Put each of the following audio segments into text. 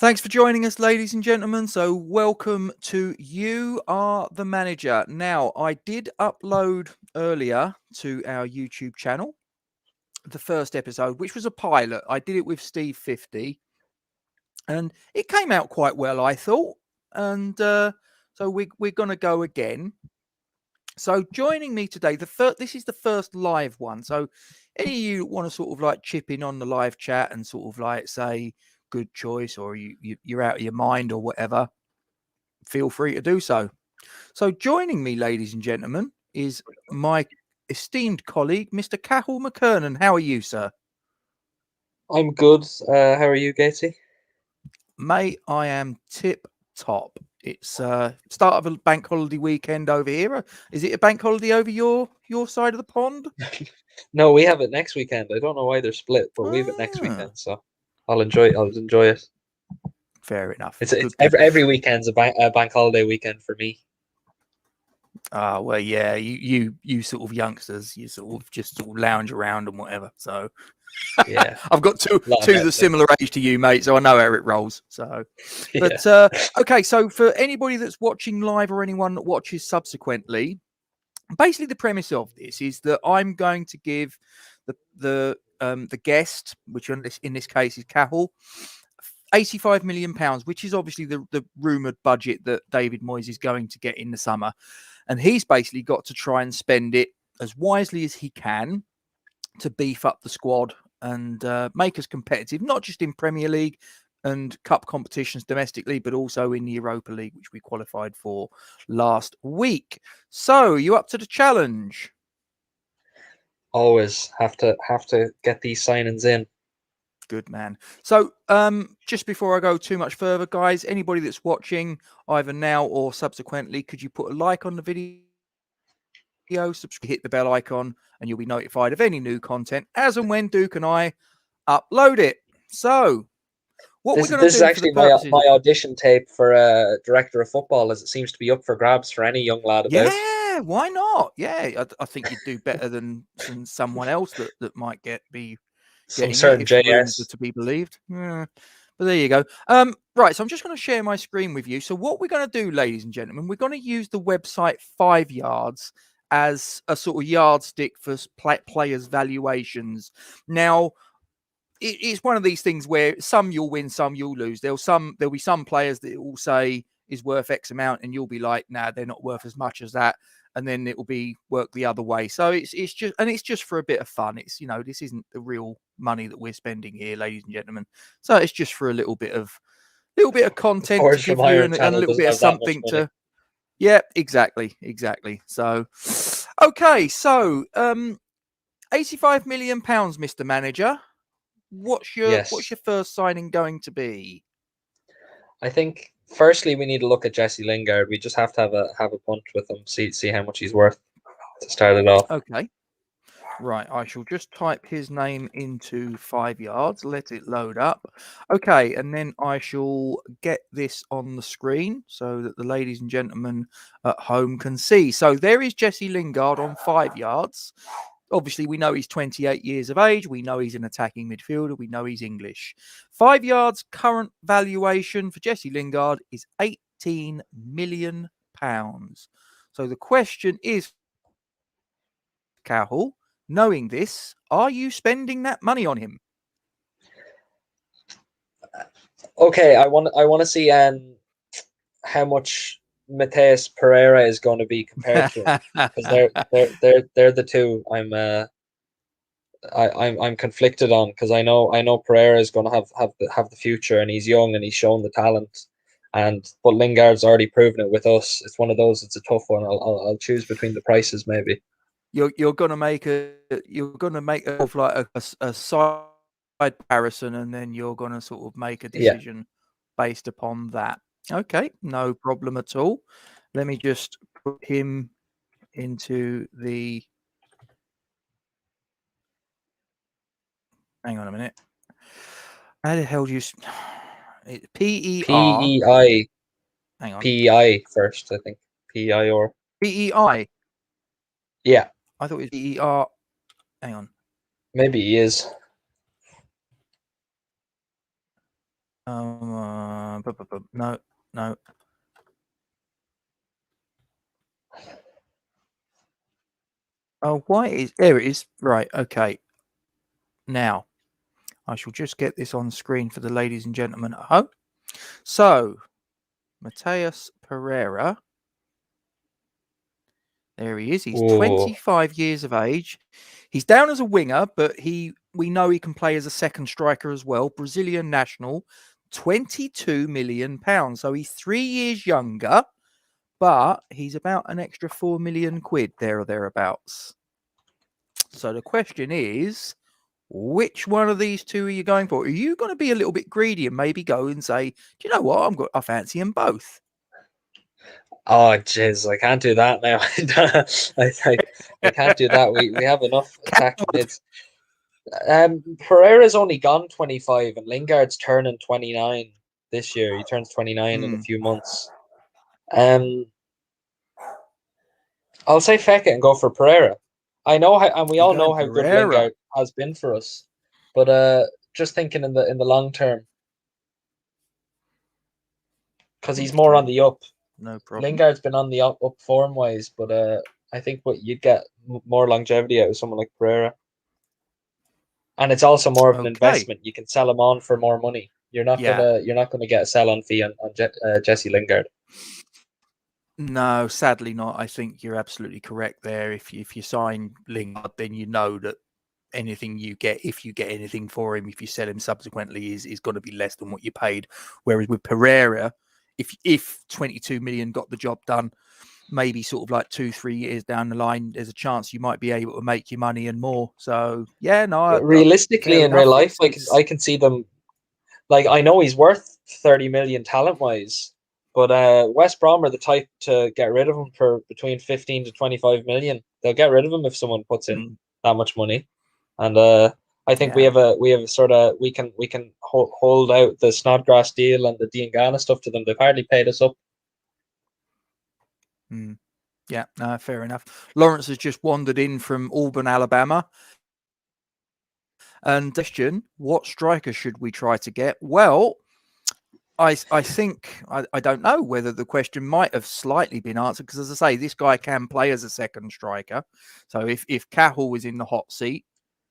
Thanks for joining us, ladies and gentlemen. So welcome to You Are the Manager. Now, I did upload earlier to our YouTube channel the first episode, which was a pilot. I did it with Steve 50, and it came out quite well, I thought. And so we're going to go again. So joining me today, this is the first live one. So any of you want to sort of like chip in on the live chat and sort of like say good choice, or you're out of your mind or whatever, feel free to do so. So joining me, ladies and gentlemen, is my esteemed colleague, Mr. Cathal McKernan. How are you, sir? I'm good. How are you, Gatesy? Mate, I am tip top. It's start of a bank holiday weekend over here. Is it a bank holiday over your side of the pond? No, we have it next weekend. I don't know why they're split, but we have it next Ah, weekend, so I'll enjoy it. fair enough. It's Good, good. every weekend's a bank holiday weekend for me. Well, yeah, you sort of youngsters, you sort of just sort of lounge around and whatever. So Yeah, I've got a lot of two the Netflix. similar age to you, mate. So I know how it rolls. So, Yeah. but okay. So for anybody that's watching live or anyone that watches subsequently, basically the premise of this is that I'm going to give the guest, which in this case is Cathal, £85 million, which is obviously the rumored budget that David Moyes is going to get in the summer. And he's basically got to try and spend it as wisely as he can to beef up the squad and make us competitive, not just in Premier League and cup competitions domestically, but also in the Europa League, which we qualified for last week. So, you up to the challenge? Always have to get these signings in. Good man. So, just before I go too much further, guys, anybody that's watching either now or subsequently, could you put a like on the video? Subscribe, hit the bell icon, and you'll be notified of any new content as and when Duke and I upload it. So, what we're This going to this is do for the actually my purposes, audition tape for director of football, as it seems to be up for grabs for any young lad about. yeah, why not? Yeah, I think you'd do better than someone else that might be Some getting it certain if the rumors are JS. to be believed. Yeah. But there you go. Right, so I'm just going to share my screen with you. So what we're going to do, ladies and gentlemen, we're going to use the website 5 Yards as a sort of yardstick for players' valuations. Now, it's one of these things where some you'll win, some you'll lose. There'll be some players that will say is worth X amount, and you'll be like, nah, they're not worth as much as that. And then it will be work the other way. So it's just for a bit of fun. It's this isn't the real money that we're spending here, ladies and gentlemen. So it's just for a little bit of Of content to course, from give you Iron and a Channel little doesn't bit of have that much something money. to. Yeah, exactly. So, okay, so £85 million, Mr. Manager. What's your Yes. first signing going to be? I think firstly we need to look at Jesse Lingard. We just have to have a punt with him, see how much he's worth to start it off. Okay. Right, I shall just type his name into 5 Yards, let it load up. Okay, and then I shall get this on the screen so that the ladies and gentlemen at home can see. So there is Jesse Lingard on 5 Yards. Obviously, we know he's 28 years of age. We know he's an attacking midfielder. We know he's English. 5 Yards current valuation for Jesse Lingard is £18 million. So the question is, Cathal, knowing this, are you spending that money on him? Okay, I want to see how much Mateus Pereira is going to be compared to him, because they're the two I'm conflicted on, because I know Pereira is going to have the future, and he's young and he's shown the talent, but Lingard's already proven it with us. It's one of those. It's a tough one. I'll choose between the prices maybe. You're gonna make of like a side comparison, and then you're gonna sort of make a Yeah. decision based upon that. Okay, no problem at all. Let me just put him into the. Hang on a minute. How the hell do you? PER. PEI Hang on. PEI first, I think. PEI or PEI. yeah, I thought it was PER. Hang on. maybe he is. No. Oh, why is there? It is right. Okay. Now, I shall just get this on screen for the ladies and gentlemen at home. So, Mateus Pereira. There he is. He's 25 years of age. He's down as a winger, but we know he can play as a second striker as well. Brazilian national, £22 million. So he's 3 years younger, but he's about an extra £4 million there or thereabouts. So the question is, which one of these two are you going for? Are you going to be a little bit greedy and maybe go and say, do you know what? I fancy them both. Oh, jeez, I can't do that now. I can't do that. We have enough attack mids. Pereira's only gone 25 and Lingard's turning 29 this year. He turns 29 in a few months. I'll say feck it and go for Pereira. I know how, and we all know how good Lingard has been for us. But just thinking in the long term, because he's more on the up. No problem. Lingard's been on the up form wise, but I think what you'd get more longevity out of someone like Pereira, and it's also more of an investment. You can sell him on for more money. You're not gonna get a sell on fee on Jesse Lingard. No, sadly not. I think you're absolutely correct there. If you sign Lingard, then you know that anything you get, if you get anything for him, if you sell him subsequently, is going to be less than what you paid. Whereas with Pereira, if 22 million got the job done, maybe sort of like 2-3 years down the line, there's a chance you might be able to make your money and more. So yeah, no. Realistically, in real life, I can see them. Like, I know he's worth 30 million talent wise, but West Brom are the type to get rid of him for between 15 to 25 million. They'll get rid of him if someone puts in that much money. And I think we have a sort of we can hold out the Snodgrass deal and the Diangana stuff to them. They've hardly paid us up. Yeah, no, fair enough. Lawrence has just wandered in from Auburn, Alabama. And question, what striker should we try to get? Well, I think, I don't know whether the question might have slightly been answered, because as I say, this guy can play as a second striker. So if Cathal was in the hot seat,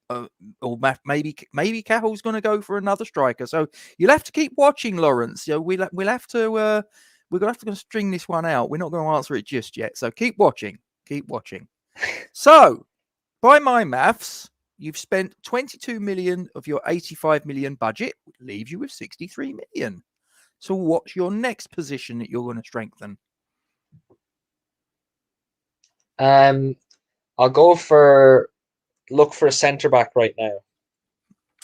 or maybe Cahill's going to go for another striker. So you'll have to keep watching, Lawrence. You know, we'll have to we're going to have to string this one out. We're not going to answer it just yet. So keep watching. So by my maths, you've spent 22 million of your 85 million budget, which leaves you with 63 million. So what's your next position that you're going to strengthen? I'll look for a centre back right now.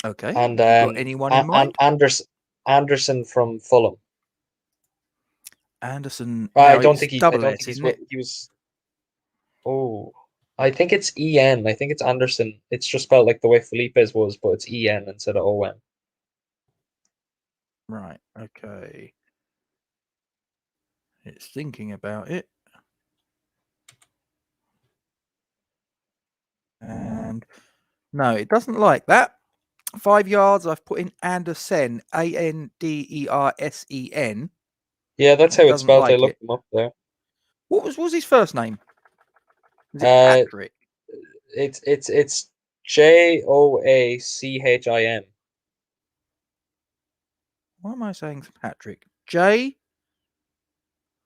Okay. And you got anyone in mind? Anderson from Fulham. Anderson. I don't think he was. Oh, I think it's EN. I think it's Anderson. It's just spelled like the way Felipe's was, but it's EN instead of ON. Right. Okay. It's thinking about it. And no, it doesn't like that. 5 yards, I've put in Andersen, Andersen. Yeah, that's how it's spelled. I looked him up there. What was his first name? Is it Patrick? It's Joachim. Why am I saying Patrick? J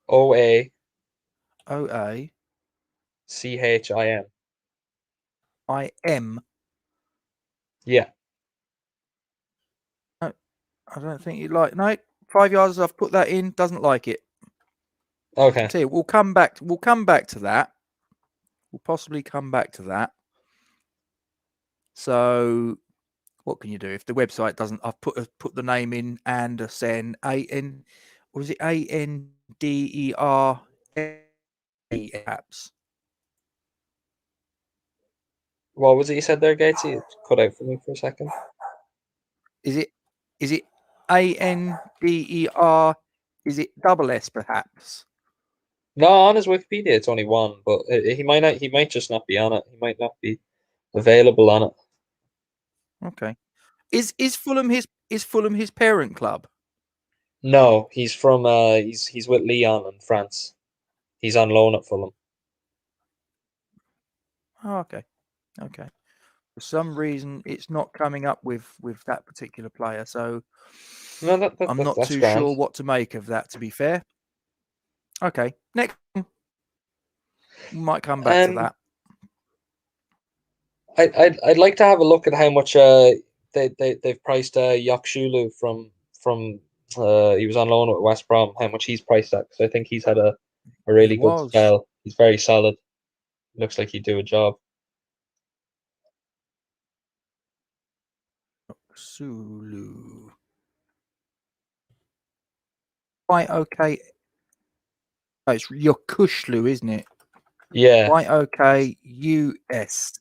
OA CHIM. Yeah. No, I don't think you'd like. No, 5 yards. I've put that in. Doesn't like it. Okay. See, we'll come back to that. We'll possibly come back to that. So, what can you do if the website doesn't? I've put the name in Andersen, AN, or is it ANDER? Apps. What was it you said there, Gatesy? It cut out for me for a second. Is it ANDER? Is it double S perhaps? No, on his Wikipedia it's only one, but he might just not be on it. He might not be available on it. Okay. Is Fulham his parent club? No, he's from he's with Lyon in France. He's on loan at Fulham. Oh, okay. For some reason, it's not coming up with that particular player, so No, I'm not that's too grand. sure what to make of that, to be fair. Okay, next one. We might come back to that. I'd like to have a look at how much they've priced Yakshulu from he was on loan at West Brom. How much he's priced at? Because I think he's had a He really good was spell. He's very solid. Looks like he'd do a job. Sulu. Right, okay. Oh, it's Yokushlu, isn't it? Yeah. Right, okay. US.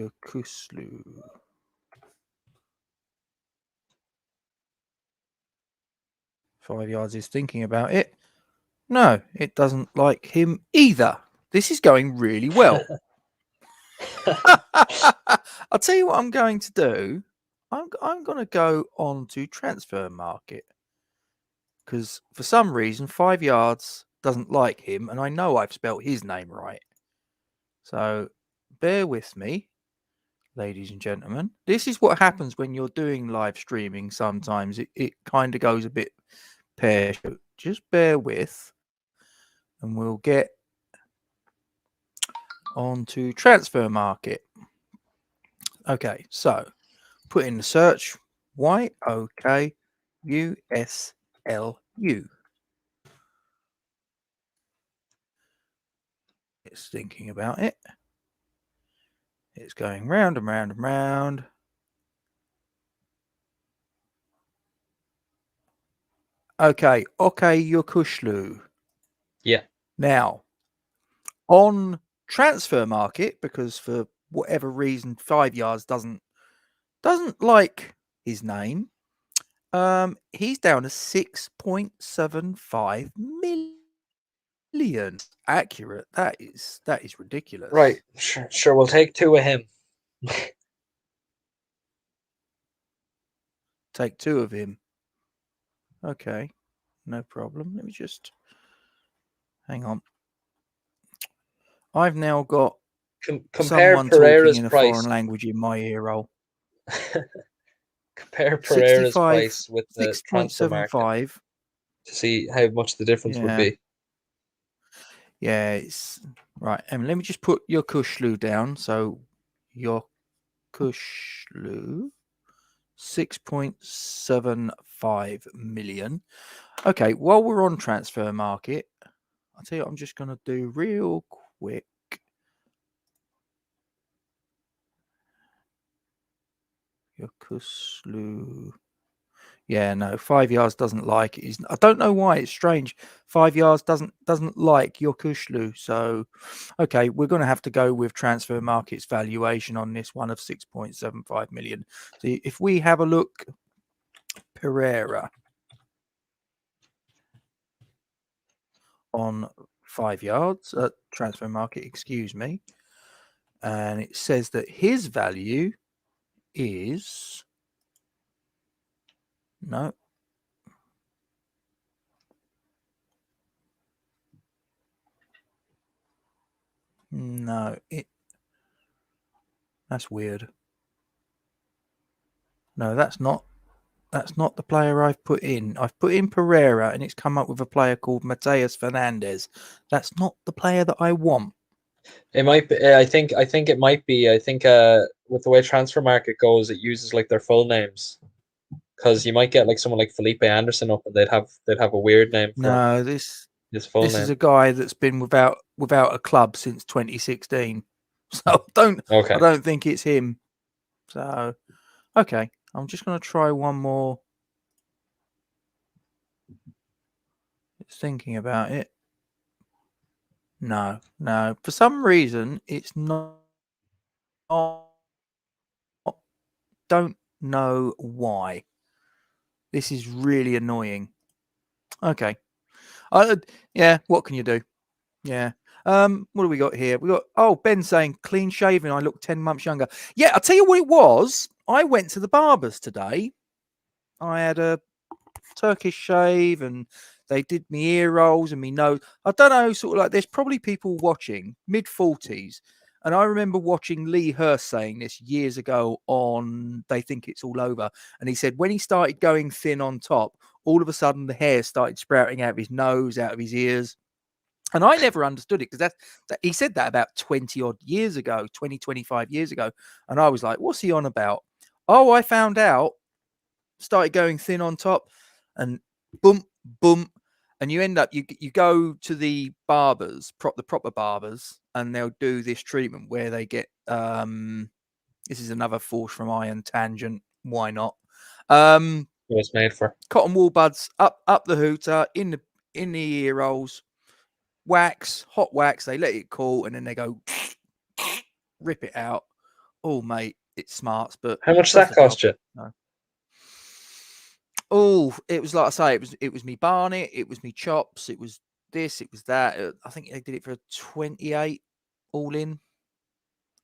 Yokuslu. Five yards is thinking about it. No, it doesn't like him either. This is going really well. I'll tell you what I'm going to do. I'm going to go on to transfer market because for some reason 5 yards doesn't like him, and I know I've spelt his name right. So bear with me, ladies and gentlemen. This is what happens when you're doing live streaming. Sometimes it kind of goes a bit pear. Just bear with, and we'll get on to transfer market. Okay, so put in the search YOKUSLU. It's thinking about it. It's going round and round and round. Okay, Yokushlu. Yeah. Now, on transfer market, because for whatever reason 5 yards doesn't like his name, he's down to 6.75 million. Accurate. That is ridiculous. Right. Sure. We'll take two of him. Take two of him. Okay, no problem. Let me just hang on. I've now got Compare someone Pereira's talking in a price. foreign language in my ear roll. Compare Pereira's 65, price with the transfer market 6.75. to see how much the difference would be. Yeah, it's right. And let me just put your Kushlu down. So your Kushlu, 6.75 million. Okay, while we're on transfer market, I'll tell you what I'm just going to do real quick. Your Kushlu. Yeah, no, 5 yards doesn't like it. I don't know why. It's strange. 5 yards doesn't like your Kushlu. So, okay, we're going to have to go with transfer market's valuation on this one of 6.75 million. So if we have a look, Pereira on 5 yards at transfer market, excuse me, and it says that his value is no. No, that's weird. No, that's not the player I've put in. I've put in Pereira and it's come up with a player called Mateus Fernandez. That's not the player that I want. It might be. I think it might be. I think with the way transfer market goes, it uses like their full names. Because you might get like someone like Felipe Anderson up, and they'd have a weird name for him. No, His full name. is a guy that's been without a club since 2016. So I don't think it's him. So okay, I'm just going to try one more. It's thinking about it. No. For some reason, it's not. Don't know why. This is really annoying. Okay. Yeah, what can you do? Yeah. What do we got here? We got Ben saying clean shaven. I look 10 months younger. Yeah, I'll tell you what it was. I went to the barber's today. I had a Turkish shave and they did me ear rolls and me nose. I don't know, sort of like there's probably people watching mid-40s. And I remember watching Lee Hurst saying this years ago on They Think It's All Over. And he said when he started going thin on top, all of a sudden the hair started sprouting out of his nose, out of his ears. And I never understood it because he said that about 20 odd years ago, 20, 25 years ago. And I was like, what's he on about? Oh, I found out, started going thin on top and boom, boom. And you end up, you go to the barbers, the proper barbers, and they'll do this treatment where they get, this is another Force from Iron tangent. Why not? It was made for cotton wool buds up the hooter in the ear rolls. Wax, hot wax, they let it cool and then they go rip it out. Oh, mate, it smarts, but how much that cost you? No. Oh, it was like I say, it was me barnet, it was me chops, it was this, it was that. I think they did it for 28 all in,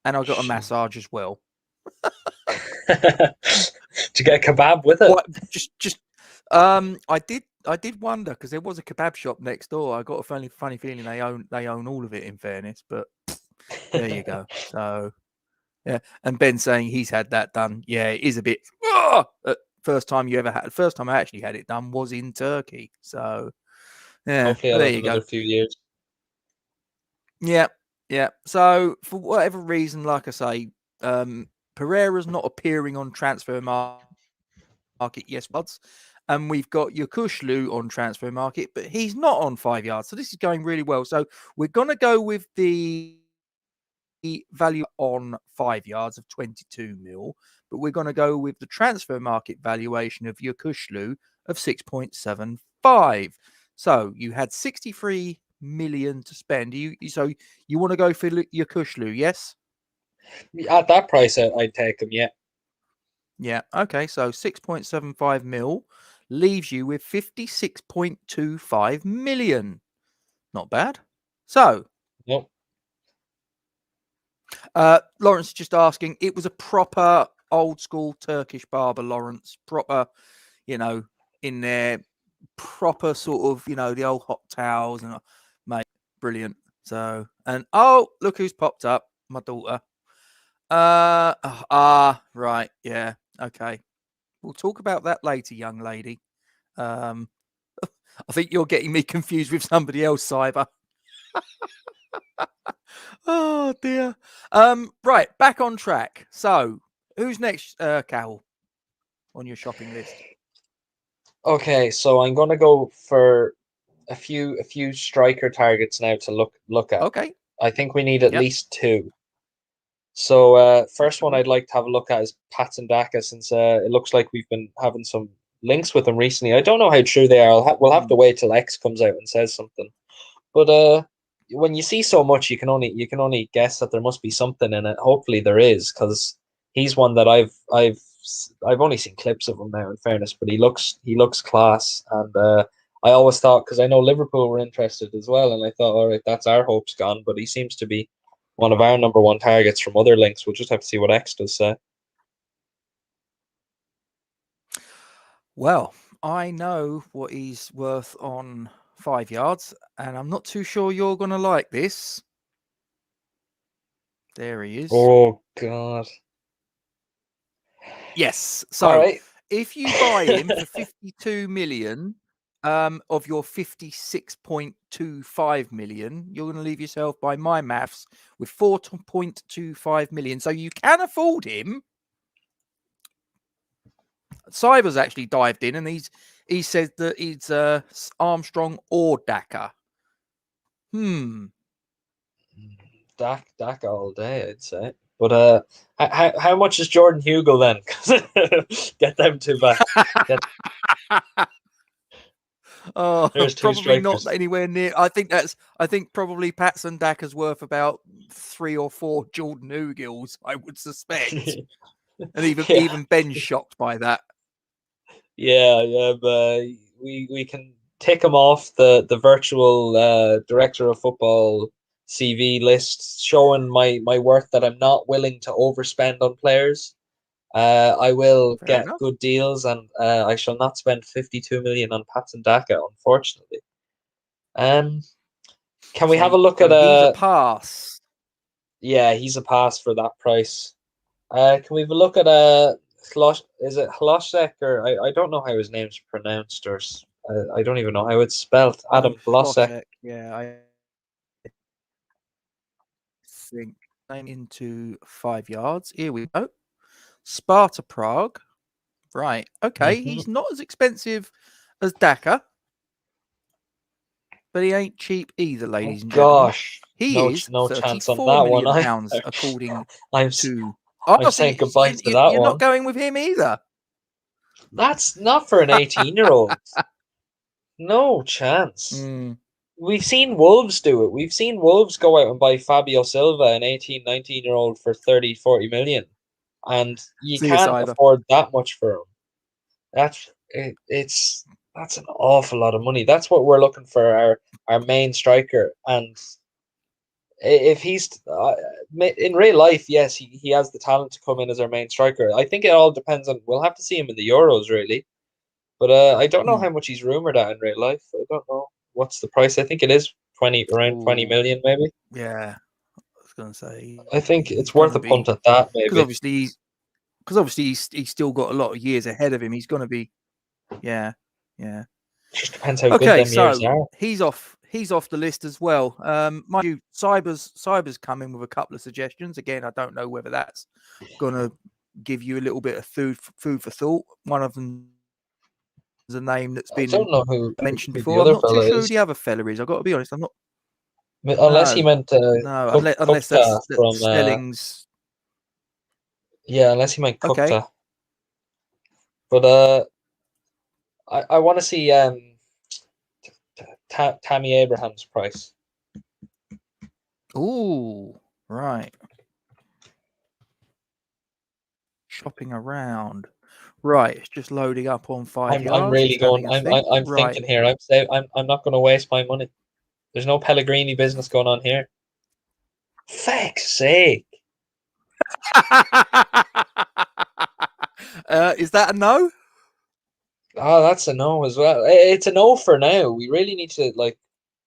and I got a massage as well. Did you get a kebab with it? What? Just I did wonder because there was a kebab shop next door. I got a funny feeling they own all of it. In fairness, but there you go. So yeah, and Ben saying he's had that done. Yeah, it is a bit. First time I actually had it done was in Turkey. So yeah, hopefully I'll there have you another go. few years. Yeah. So for whatever reason, like I say, Pereira's not appearing on transfer market. Yes, buds. And we've got Yokushlu on transfer market, but he's not on 5 yards. So this is going really well. So we're going to go with the value on 5 yards of 22 mil, but we're going to go with the transfer market valuation of Yokushlu of 6.75. So you had 63 million to spend. So you want to go for Yokushlu, yes? At that price, I'd take him. Yeah. Yeah. Okay. So 6.75 mil leaves you with 56.25 million. Not bad. So, Nope. Lawrence is just asking, it was a proper old school Turkish barber, Lawrence. Proper, in there, proper sort of, the old hot towels and mate, brilliant. So, and oh, look who's popped up, my daughter. Right, yeah, okay. We'll talk about that later, young lady. I think you're getting me confused with somebody else, Cyber. Oh dear. Right, back on track. So, who's next, Cal, on your shopping list? Okay, so I'm gonna go for a few striker targets now to look at. Okay. I think we need at Yep. least two. So first one I'd like to have a look at is Patson Daka, since it looks like we've been having some links with him recently. I don't know how true they are. We'll have to wait till X comes out and says something. But when you see so much, you can only guess that there must be something in it. Hopefully there is, because he's one that I've only seen clips of him now, in fairness, but he looks class. And I always thought, because I know Liverpool were interested as well, and I thought, all right, that's our hopes gone. But he seems to be one of our number one targets from other links. We'll just have to see what X does say. Well, I know what he's worth on 5 yards, and I'm not too sure you're going to like this. There he is. Oh God. Yes. All So right. if you buy him for 52 million of your 56.25 million, you're going to leave yourself, by my maths, with 4.25 million. So you can afford him. Cyber's actually dived in and he says that it's Armstrong or Daka. Daka all day, I'd say. But how much is Jordan Hugo then? Get them two back. Oh, There's two probably not strikers. anywhere near. I think probably Patson Daka's worth about 3 or 4 Jordan Hugils, I would suspect. And even Ben's shocked by that. Yeah, but we can take him off the virtual director of football CV list, showing my worth that I'm not willing to overspend on players. I will Fair get enough. good deals, and I shall not spend 52 million on Patson Daka, unfortunately. Can we have a look at he's a pass. Yeah, he's a pass for that price. Can we have a look at is it Hlosek, or I don't know how his name's pronounced, or I don't even know how it's spelled. Adam Hlosek. Flosek, yeah, I think name into 5 yards. Here we go. Sparta Prague. Right. Okay. Mm-hmm. He's not as expensive as Daka, but he ain't cheap either, ladies and gentlemen. Gosh, He is no chance on £34 that one. million pounds, according I'm to. I'm Oh, so saying goodbye to that you're one. not going with him either. That's not for an 18-year-old. No chance. Mm. We've seen Wolves do it. We've seen Wolves go out and buy Fabio Silva, an 18, 19-year-old, for 30, 40 million. And you See us can't either. afford that much for him. That's an awful lot of money. That's what we're looking for our main striker. And if he's in real life, yes, he has the talent to come in as our main striker. I think it all depends on. We'll have to see him in the Euros, really. But I don't know how much he's rumored at in real life. I don't know what's the price. I think it is around 20 million, maybe. Yeah, I was going to say. I think He's it's worth a be, punt at that, maybe. Because obviously he's still got a lot of years ahead of him. He's going to be, yeah. It just depends how good them years are. He's off the list as well. Mind you, Cyber's coming with a couple of suggestions. Again, I don't know whether that's going to give you a little bit of food for thought. One of them is a name that's been mentioned before. I'm not too sure who the other fella is. I've got to be honest. I'm not. Unless he meant unless that's from Stelling's. Yeah, unless he meant Kukta. Okay. But I want to see Tammy Abraham's price. Ooh, right. Shopping around. Right, it's just loading up on 5 yards. I'm really going. I'm thinking here. I'm not going to waste my money. There's no Pellegrini business going on here. Feck's sake. Is that a no? Oh, that's a no as well. It's a no for now. We really need to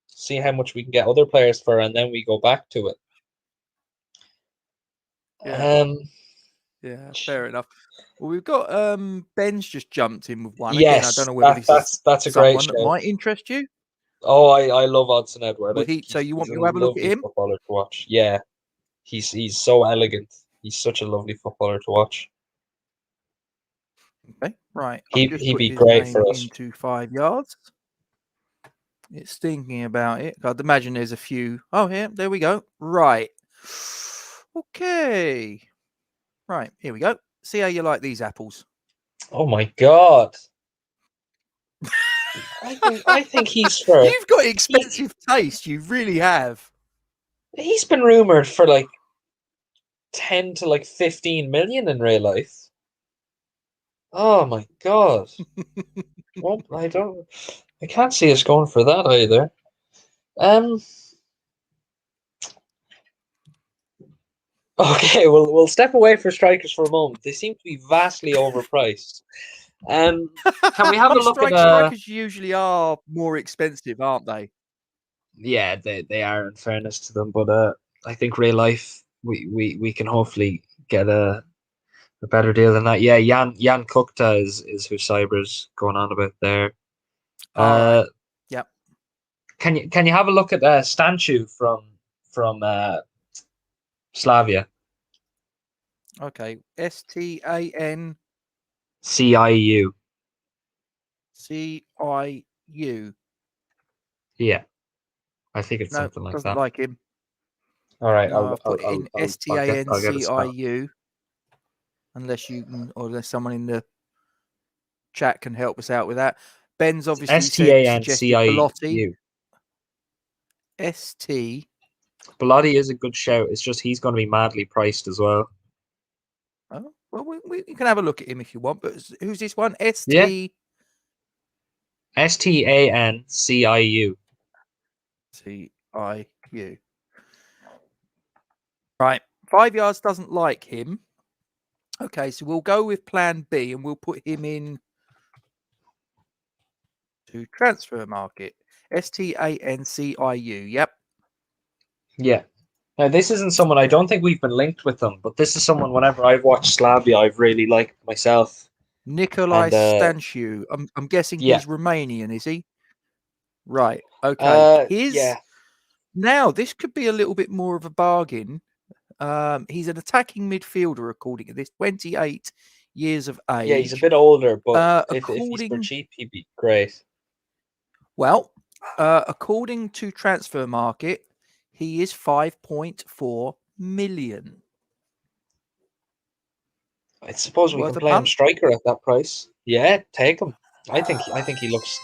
see how much we can get other players for, and then we go back to it. Yeah, fair enough. Well, we've got Ben's just jumped in with one. Yes, again, I don't know whether that's a someone great show that might interest you. Oh, I love Odson Edward. So you want me to have a look at him? Footballer to watch. Yeah, he's so elegant. He's such a lovely footballer to watch. Okay, right. He'd be great for us. Into 5 yards. It's thinking about it. I'd imagine there's a few. Oh, here, there we go. Right. Okay. Right, here we go. See how you like these apples. Oh my God. I think he's for. You've got expensive taste. You really have. He's been rumored for 10 to 15 million in real life. Oh my God. Well, I can't see us going for that either. Okay, we'll step away for strikers for a moment. They seem to be vastly overpriced. Can we have a look at strikers usually are more expensive, aren't they? Yeah, they are, in fairness to them, but I think real life we can hopefully get a better deal than that. Yeah, Jan Kukta is who Cyber's going on about there. All right. Yep. Can you have a look at Stanchu from Slavia? Okay. STAN CIU. CIU. Yeah, I think it's something like doesn't that. like him. All right, no, I'll put it in STANCIU. Unless you can, or unless someone in the chat can help us out with that. Ben's obviously suggested Belotti. Belotti is a good shout. It's just he's going to be madly priced as well. Oh, well, we can have a look at him if you want. But who's this one? STANCIU. CIU. Right. 5 yards doesn't like him. Okay, so we'll go with plan B and we'll put him in to transfer market. Stanciu. Yep. Yeah. Now, this isn't someone, I don't think we've been linked with them, but this is someone, whenever I've watched Slavia, I've really liked myself. Nikolai And Stanciu. I'm guessing yeah, he's Romanian, is he? Right. Okay. yeah, Now, this could be a little bit more of a bargain. He's an attacking midfielder, according to this, 28 years of age. yeah, he's a bit older, but if he's for According, cheap, he'd be great. well, according to Transfer Market, he is 5.4 million. I suppose we Worth can a play him punt? striker at that price. Yeah, take him. I think he looks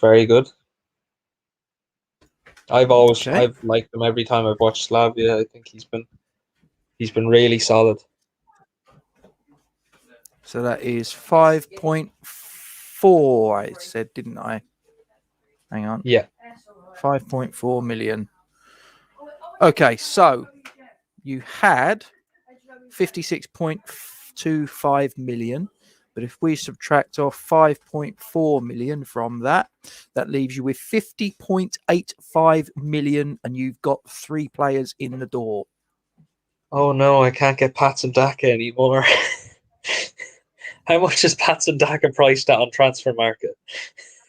very good. Okay. I've liked him every time I've watched Slavia. I think he's been really solid. So that is 5.4, I said, didn't I? Hang on. Yeah. 5.4 million. Okay, so you had 56.25 million. But if we subtract off 5.4 million from that, that leaves you with 50.85 million, and you've got 3 players in the door. Oh no, I can't get Patson Daka anymore. How much is Patson Daka priced at on Transfer Market?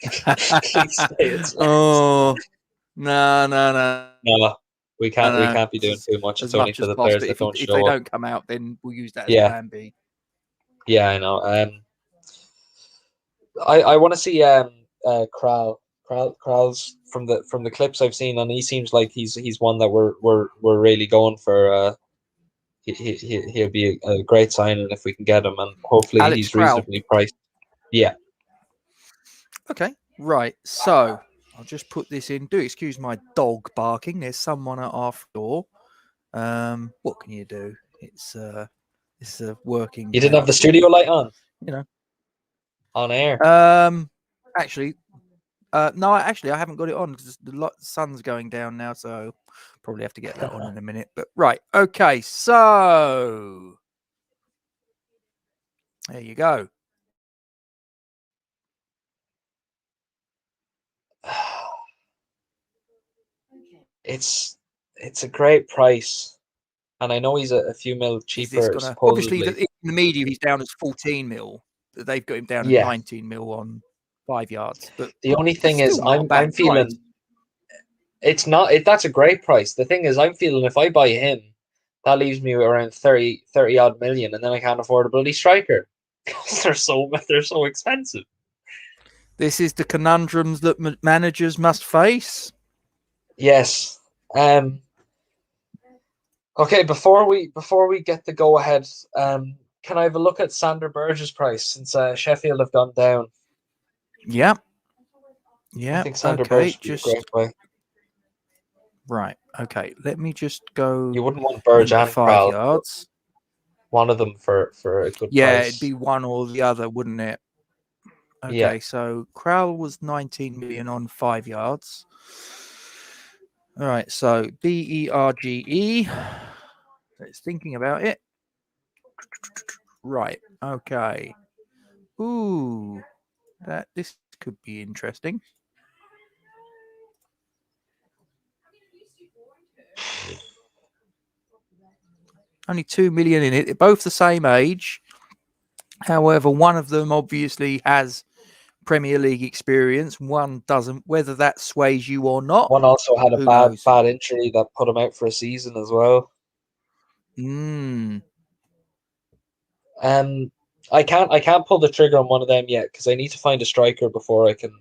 Please say it's less. Oh, no. No, we No. can't be doing too much. As It's only much for as the possible. players that don't If they show up. don't come out, then we'll use that as Yeah, plan B. yeah, I know. I want to see Kral's from the clips I've seen, and he seems like he's one that we're really going for. He'll be a great signing if we can get him, and hopefully Alex he's Krall. reasonably priced. Yeah. Okay, right. So I'll just put this in. Do excuse my dog barking. There's someone at our door. What can you do? It's a working You didn't have the household, studio light on you know. air. Actually, no, I haven't got it on because the sun's going down now, so probably have to get that on in a minute. But right, okay, so there you go. It's a great price, and I know he's a few mil Is this cheaper gonna obviously supposedly. in the media he's down as 14 mil. They've got him down at Yeah. 19 mil on 5 yards, but The only it's thing is, still not a bad I'm feeling price. it's not it. That's a great price. The thing is, I'm feeling if I buy him, that leaves me around 30 odd million, and then I can't afford a bloody striker because they're so expensive. This is the conundrums that managers must face. Yes. Okay. Before we get the go ahead, can I have a look at Sander Berge's price since Sheffield have gone down? Yeah. I think Sander Berge would be a great buy. Right. Okay. Let me just go. You wouldn't want Berge into and 5 Kral, yards. one of them for a good Yeah, price. it'd be one or the other, wouldn't it? Okay, Yeah. so Kral was 19 million on 5 yards. All right, so Berge. It's thinking about it. Right. Okay. Ooh, this could be interesting. Only 2 million in it. They're both the same age. However, one of them obviously has Premier League experience. One doesn't. Whether that sways you or not, One also had a who knows? bad injury that put him out for a season as well. I can't pull the trigger on one of them yet because I need to find a striker before I can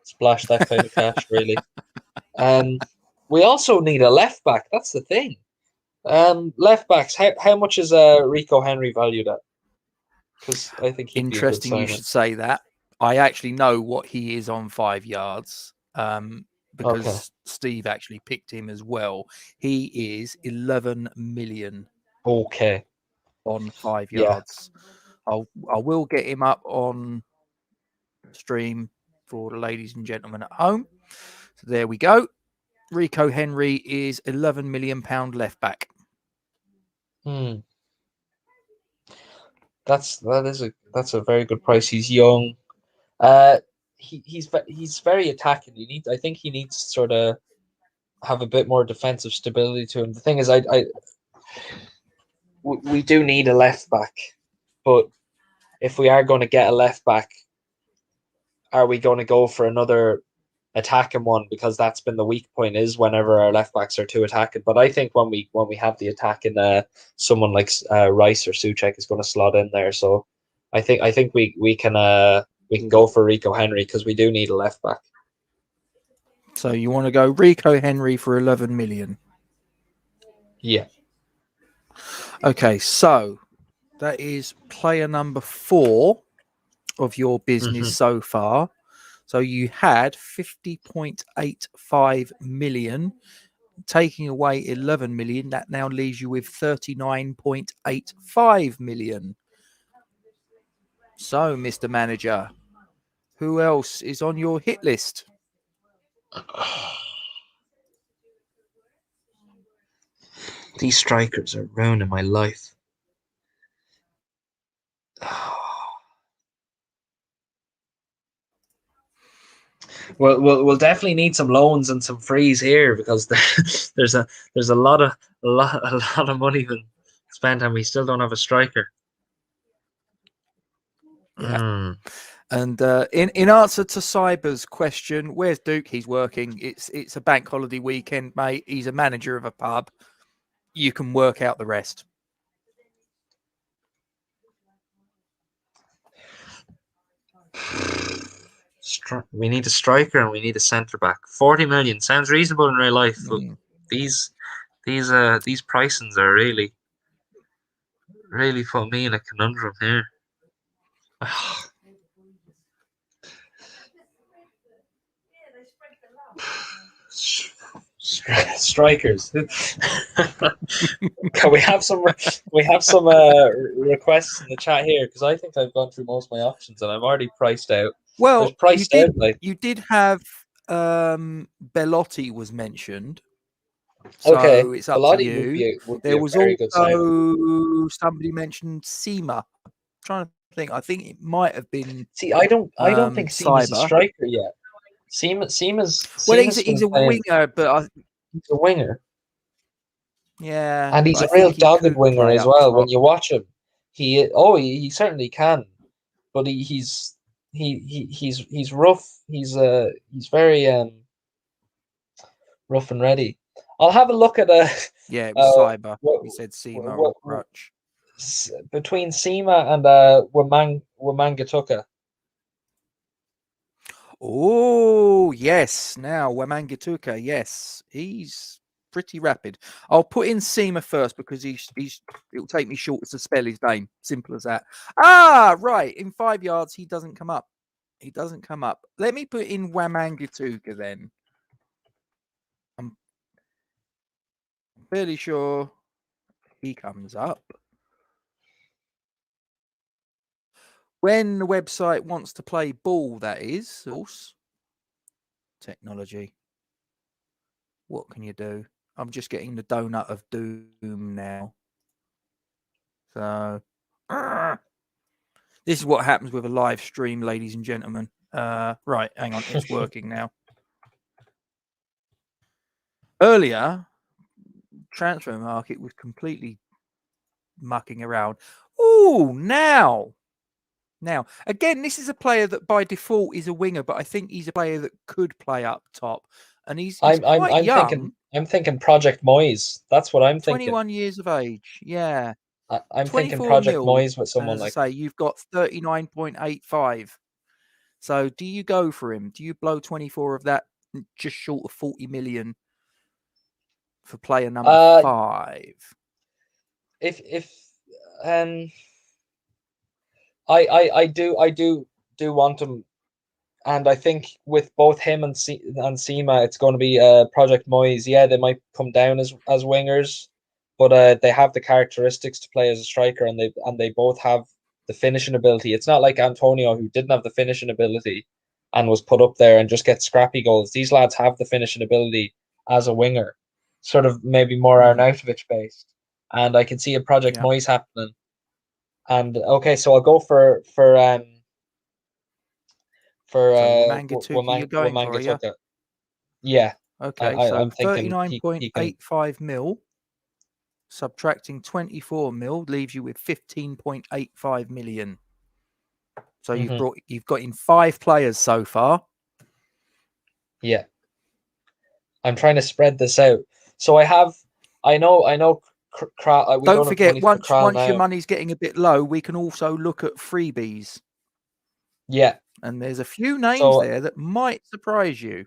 splash that kind of cash. Really. We also need a left back. That's the thing. Left backs. How much is Rico Henry valued at? Because I think he'd be a good Interesting you signing. should say that. I actually know what he is on 5 yards because Steve actually picked him as well. He is 11 million Okay. on 5 Yeah. yards. I will get him up on stream for the ladies and gentlemen at home. So there we go. Rico Henry is 11 million pound left back. Hmm. That's a very good price. He's young. He's very attacking. I think he needs to sort of have a bit more defensive stability to him. The thing is, we do need a left back, but if we are going to get a left back, are we going to go for another attacking one? Because that's been the weak point, is whenever our left backs are too attacking. But I think when we have the attacking, someone like Rice or Souček is going to slot in there. So I think we can go for Rico Henry, because we do need a left back. So you want to go Rico Henry for 11 million? Yeah. Okay, so that is player number 4 of your business so far. So you had 50.85 million, taking away 11 million. That now leaves you with 39.85 million. So, Mr. Manager, who else is on your hit list? These strikers are ruining my life. We'll definitely need some loans and some frees here, because there's a lot of money been spent, and we still don't have a striker. Yeah. And in answer to Cyber's question, where's Duke? He's working. It's a bank holiday weekend, mate. He's a manager of a pub. You can work out the rest. We need a striker and we need a centre back. 40 million sounds reasonable in real life, but these pricings are really put me in a conundrum here. Strikers. Can we have some requests in the chat here, because I think I've gone through most of my options and I'm already priced out. Well, you did have Bellotti was mentioned. So okay, it's up Bellotti to you. There was also somebody mentioned Seema. I'm trying to think. I think it might have been. See, I don't think Seema's a striker yet. Well, he's a winger, but he's a winger. Yeah, and he's a real dogged winger as well. Top. When you watch him, he certainly can, but he's rough. He's very rough and ready. I'll have a look at yeah, it was Cyber. We said Seema or Crutch. Between Seema and Wamangituka. Oh yes, now Wamangituka. Yes, he's pretty rapid. I'll put in Seema first because it'll take me shorter to spell his name. Simple as that. Ah, right. In 5 yards, he doesn't come up. He doesn't come up. Let me put in Wamangituka then. I'm fairly sure he comes up. When the website wants to play ball, that is, of course. Technology. What can you do? I'm just getting the donut of doom now. So, this is what happens with a live stream, ladies and gentlemen. Right, hang on, it's working now. Earlier, transfer market was completely mucking around. Oh, now, again, this is a player that by default is a winger, but I think he's a player that could play up top, and he's quite young. I'm thinking Project Moyes. That's what I'm thinking. 21 years of age. Yeah. I'm thinking Project Moyes with someone like. As I say, you've got 39.85. So, do you go for him? Do you blow 24 of that, just short of 40 million for player number 5? I do want him, and I think with both him and Seema, it's going to be Project Moyes. Yeah, they might come down as wingers, but they have the characteristics to play as a striker, and they both have the finishing ability. It's not like Antonio, who didn't have the finishing ability and was put up there and just get scrappy goals. These lads have the finishing ability as a winger, sort of maybe more Arnautovic based. and I can see a Project Yeah. Moyes happening. And okay, so I'll go for So Wamangituki you're going for, yeah? Wamangituka. Yeah, Okay, I'm so thinking he can. 39.85 mil, subtracting 24 mil leaves you with 15.85 million. So Mhm. you've got in 5 players so far. Yeah, I'm trying to spread this out. So I know. We Don't don't have forget, money for Kral once your now. money's getting a bit low, we can also look at freebies. Yeah. And there's a few names So there that might surprise you.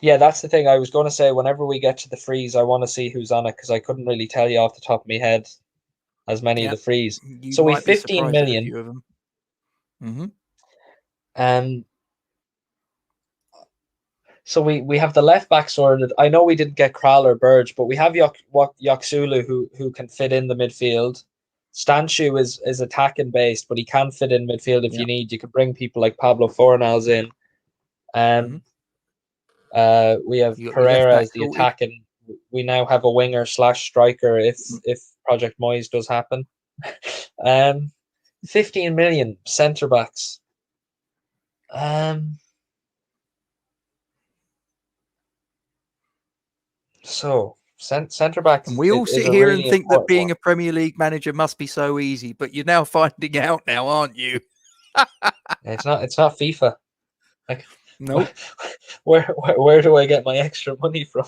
yeah, that's the thing. I was going to say whenever we get to the freeze, I want to see who's on it because I couldn't really tell you off the top of my head as many of Yeah, the freeze. you So we might be 15 surprised at a million. few of them. Mm-hmm. Um, so we have the left back sorted. I know we didn't get Kral or Burge, but we have Yoksulu who can fit in the midfield. Stanshu is attacking based, but he can fit in midfield if Yeah. you need. You can bring people like Pablo Fornals in. Mm-hmm. We have You got your left Pereira back as the sorted. attacking. We now have a winger / striker Mm. if Project Moyes does happen. 15 million centre backs. So centre backs And we all is sit a here and really think that important being one. a Premier League manager must be so easy, but you're now finding out now, aren't you? It's not. It's not FIFA. Like, Nope. where do I get my extra money from?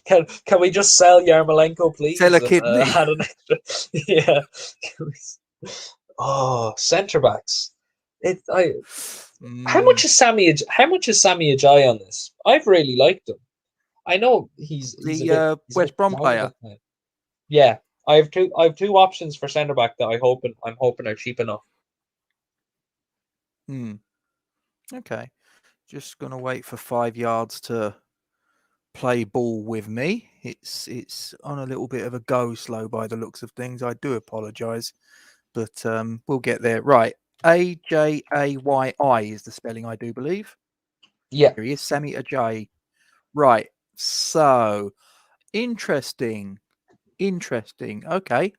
Can we just sell Yarmolenko, Sell please, a and kidney. add an extra? Yeah. Oh, centre backs. It. I. Mm, How much is Sammy Ajayi on this? I've really liked him. I know the he's a bit West Brom young, player. but yeah, I have two options for centre back that I'm hoping are cheap enough. Hmm. Okay. Just gonna wait for 5 yards to play ball with me. It's on a little bit of a go slow by the looks of things. I do apologise, but we'll get there. Right. Ajayi is the spelling, I do believe. Yeah. Here he is, Sammy Ajayi. Right. So interesting. Okay.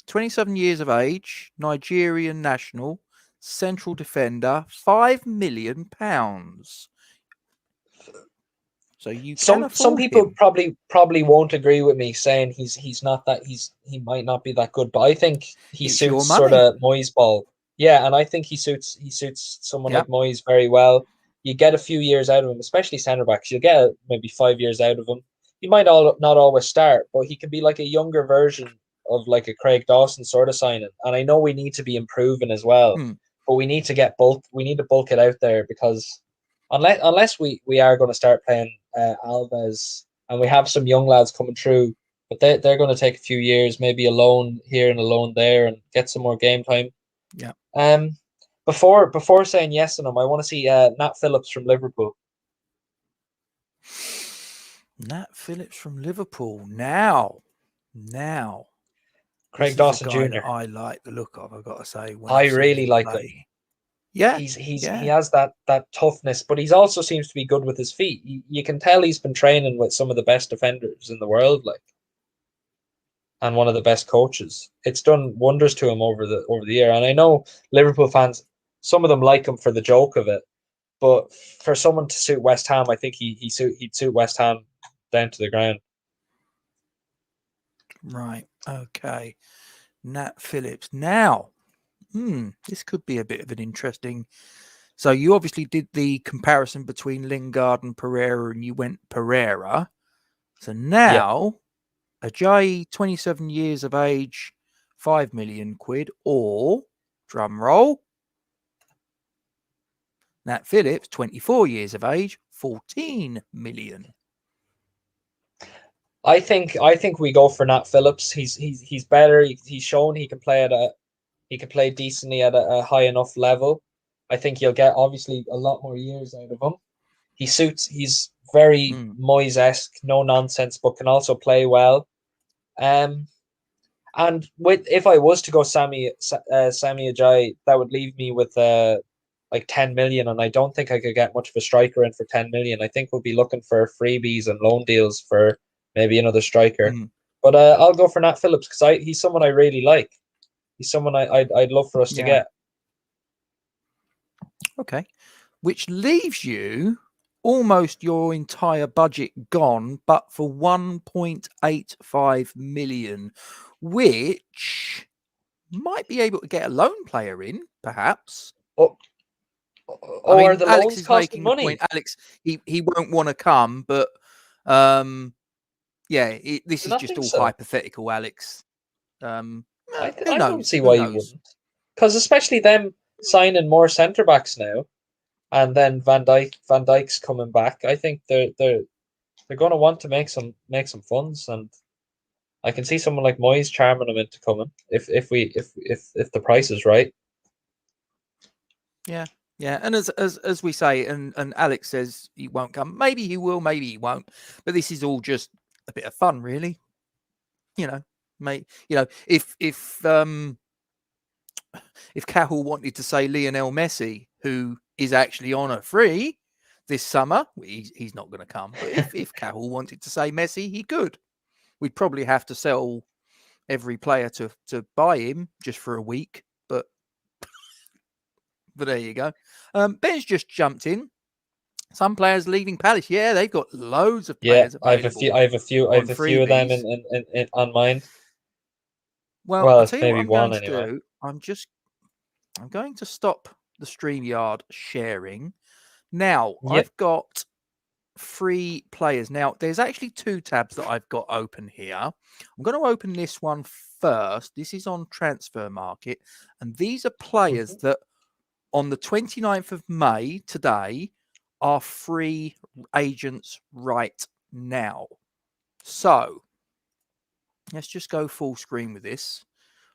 27 years of age, Nigerian national, central defender, £5 million. So you can Some afford people him. probably won't agree with me saying he's not that he might not be that good, but I think he It's your suits sort money. of Moyes ball. Yeah, and I think he suits someone Yeah. like Moyes very well. You get a few years out of him, especially centre backs. You'll get maybe 5 years out of him. He might not always start, but he can be like a younger version of like a Craig Dawson sort of signing. And I know we need to be improving as well, Hmm. but we need to get bulk. We need to bulk it out there because unless we are going to start playing Alves and we have some young lads coming through, but they're going to take a few years, maybe a loan here and a loan there, and get some more game time. Yeah. Before saying yes to them, I want to see Nat Phillips from Liverpool. Nat Phillips from Liverpool. Now, Craig this is a Dawson guy that Jr. I like the look of, I've got to say, when I I've seen really him like him. play. Yeah. He Yeah. has that toughness, but he's also seems to be good with his feet. You can tell he's been training with some of the best defenders in the world, like, and one of the best coaches. It's done wonders to him over the year. And I know Liverpool fans, some of them like him for the joke of it, but for someone to suit West Ham, I think he'd suit West Ham down to the ground. Right. Okay. Nat Phillips. Now, this could be a bit of an interesting. So you obviously did the comparison between Lingard and Pereira, and you went Pereira. So Yeah. now, Ajayi, 27 years of age, £5 million, or drum roll, Nat Phillips, 24 years of age, 14 million. I think we go for Nat Phillips. He's better. He's shown he can play decently at a high enough level. I think you'll get obviously a lot more years out of him. He's very Moyes-esque, no nonsense, but can also play well. And if I was to go Sammy Ajayi, that would leave me with like 10 million, and I don't think I could get much of a striker in for 10 million. I think we'll be looking for freebies and loan deals for maybe another striker. Mm, But I'll go for Nat Phillips because he's someone I really like. He's someone I'd love for us to yeah. get. Okay. Which leaves you almost your entire budget gone, but for 1.85 million, which might be able to get a loan player in, perhaps. Oh, I are mean, the Alex loans is costing making the point. money? Alex, he won't want to come, but yeah, this Do is not just think all so. hypothetical, Alex. Who I don't knows? see Who why you knows? wouldn't. Because especially them signing more centre backs now, and then Van Dijk's coming back. I think they're going to want to make some funds, and I can see someone like Moyes charming them into coming if the price is right. Yeah, yeah. And as we say, and Alex says he won't come. Maybe he will, maybe he won't. But this is all just a bit of fun, really. Mate. If Cathal wanted to say Lionel Messi, who is actually on a free this summer, he's not going to come. But if Cathal wanted to say Messi, he could. We'd probably have to sell every player to buy him just for a week. But there you go. Ben's just jumped in. Some players leaving Palace. Yeah, they've got loads of Yeah, players available I on have a few of them freebies. in on mind. Well, I'll Well, tell you what maybe I'm going one to anyway. do. I'm going to stop the StreamYard sharing. Now, Yeah. I've got free players. Now, there's actually two tabs that I've got open here. I'm going to open this one first. This is on Transfer Market. And these are players Mhm. that on the 29th of May, today, are free agents right now. So, let's just go full screen with this.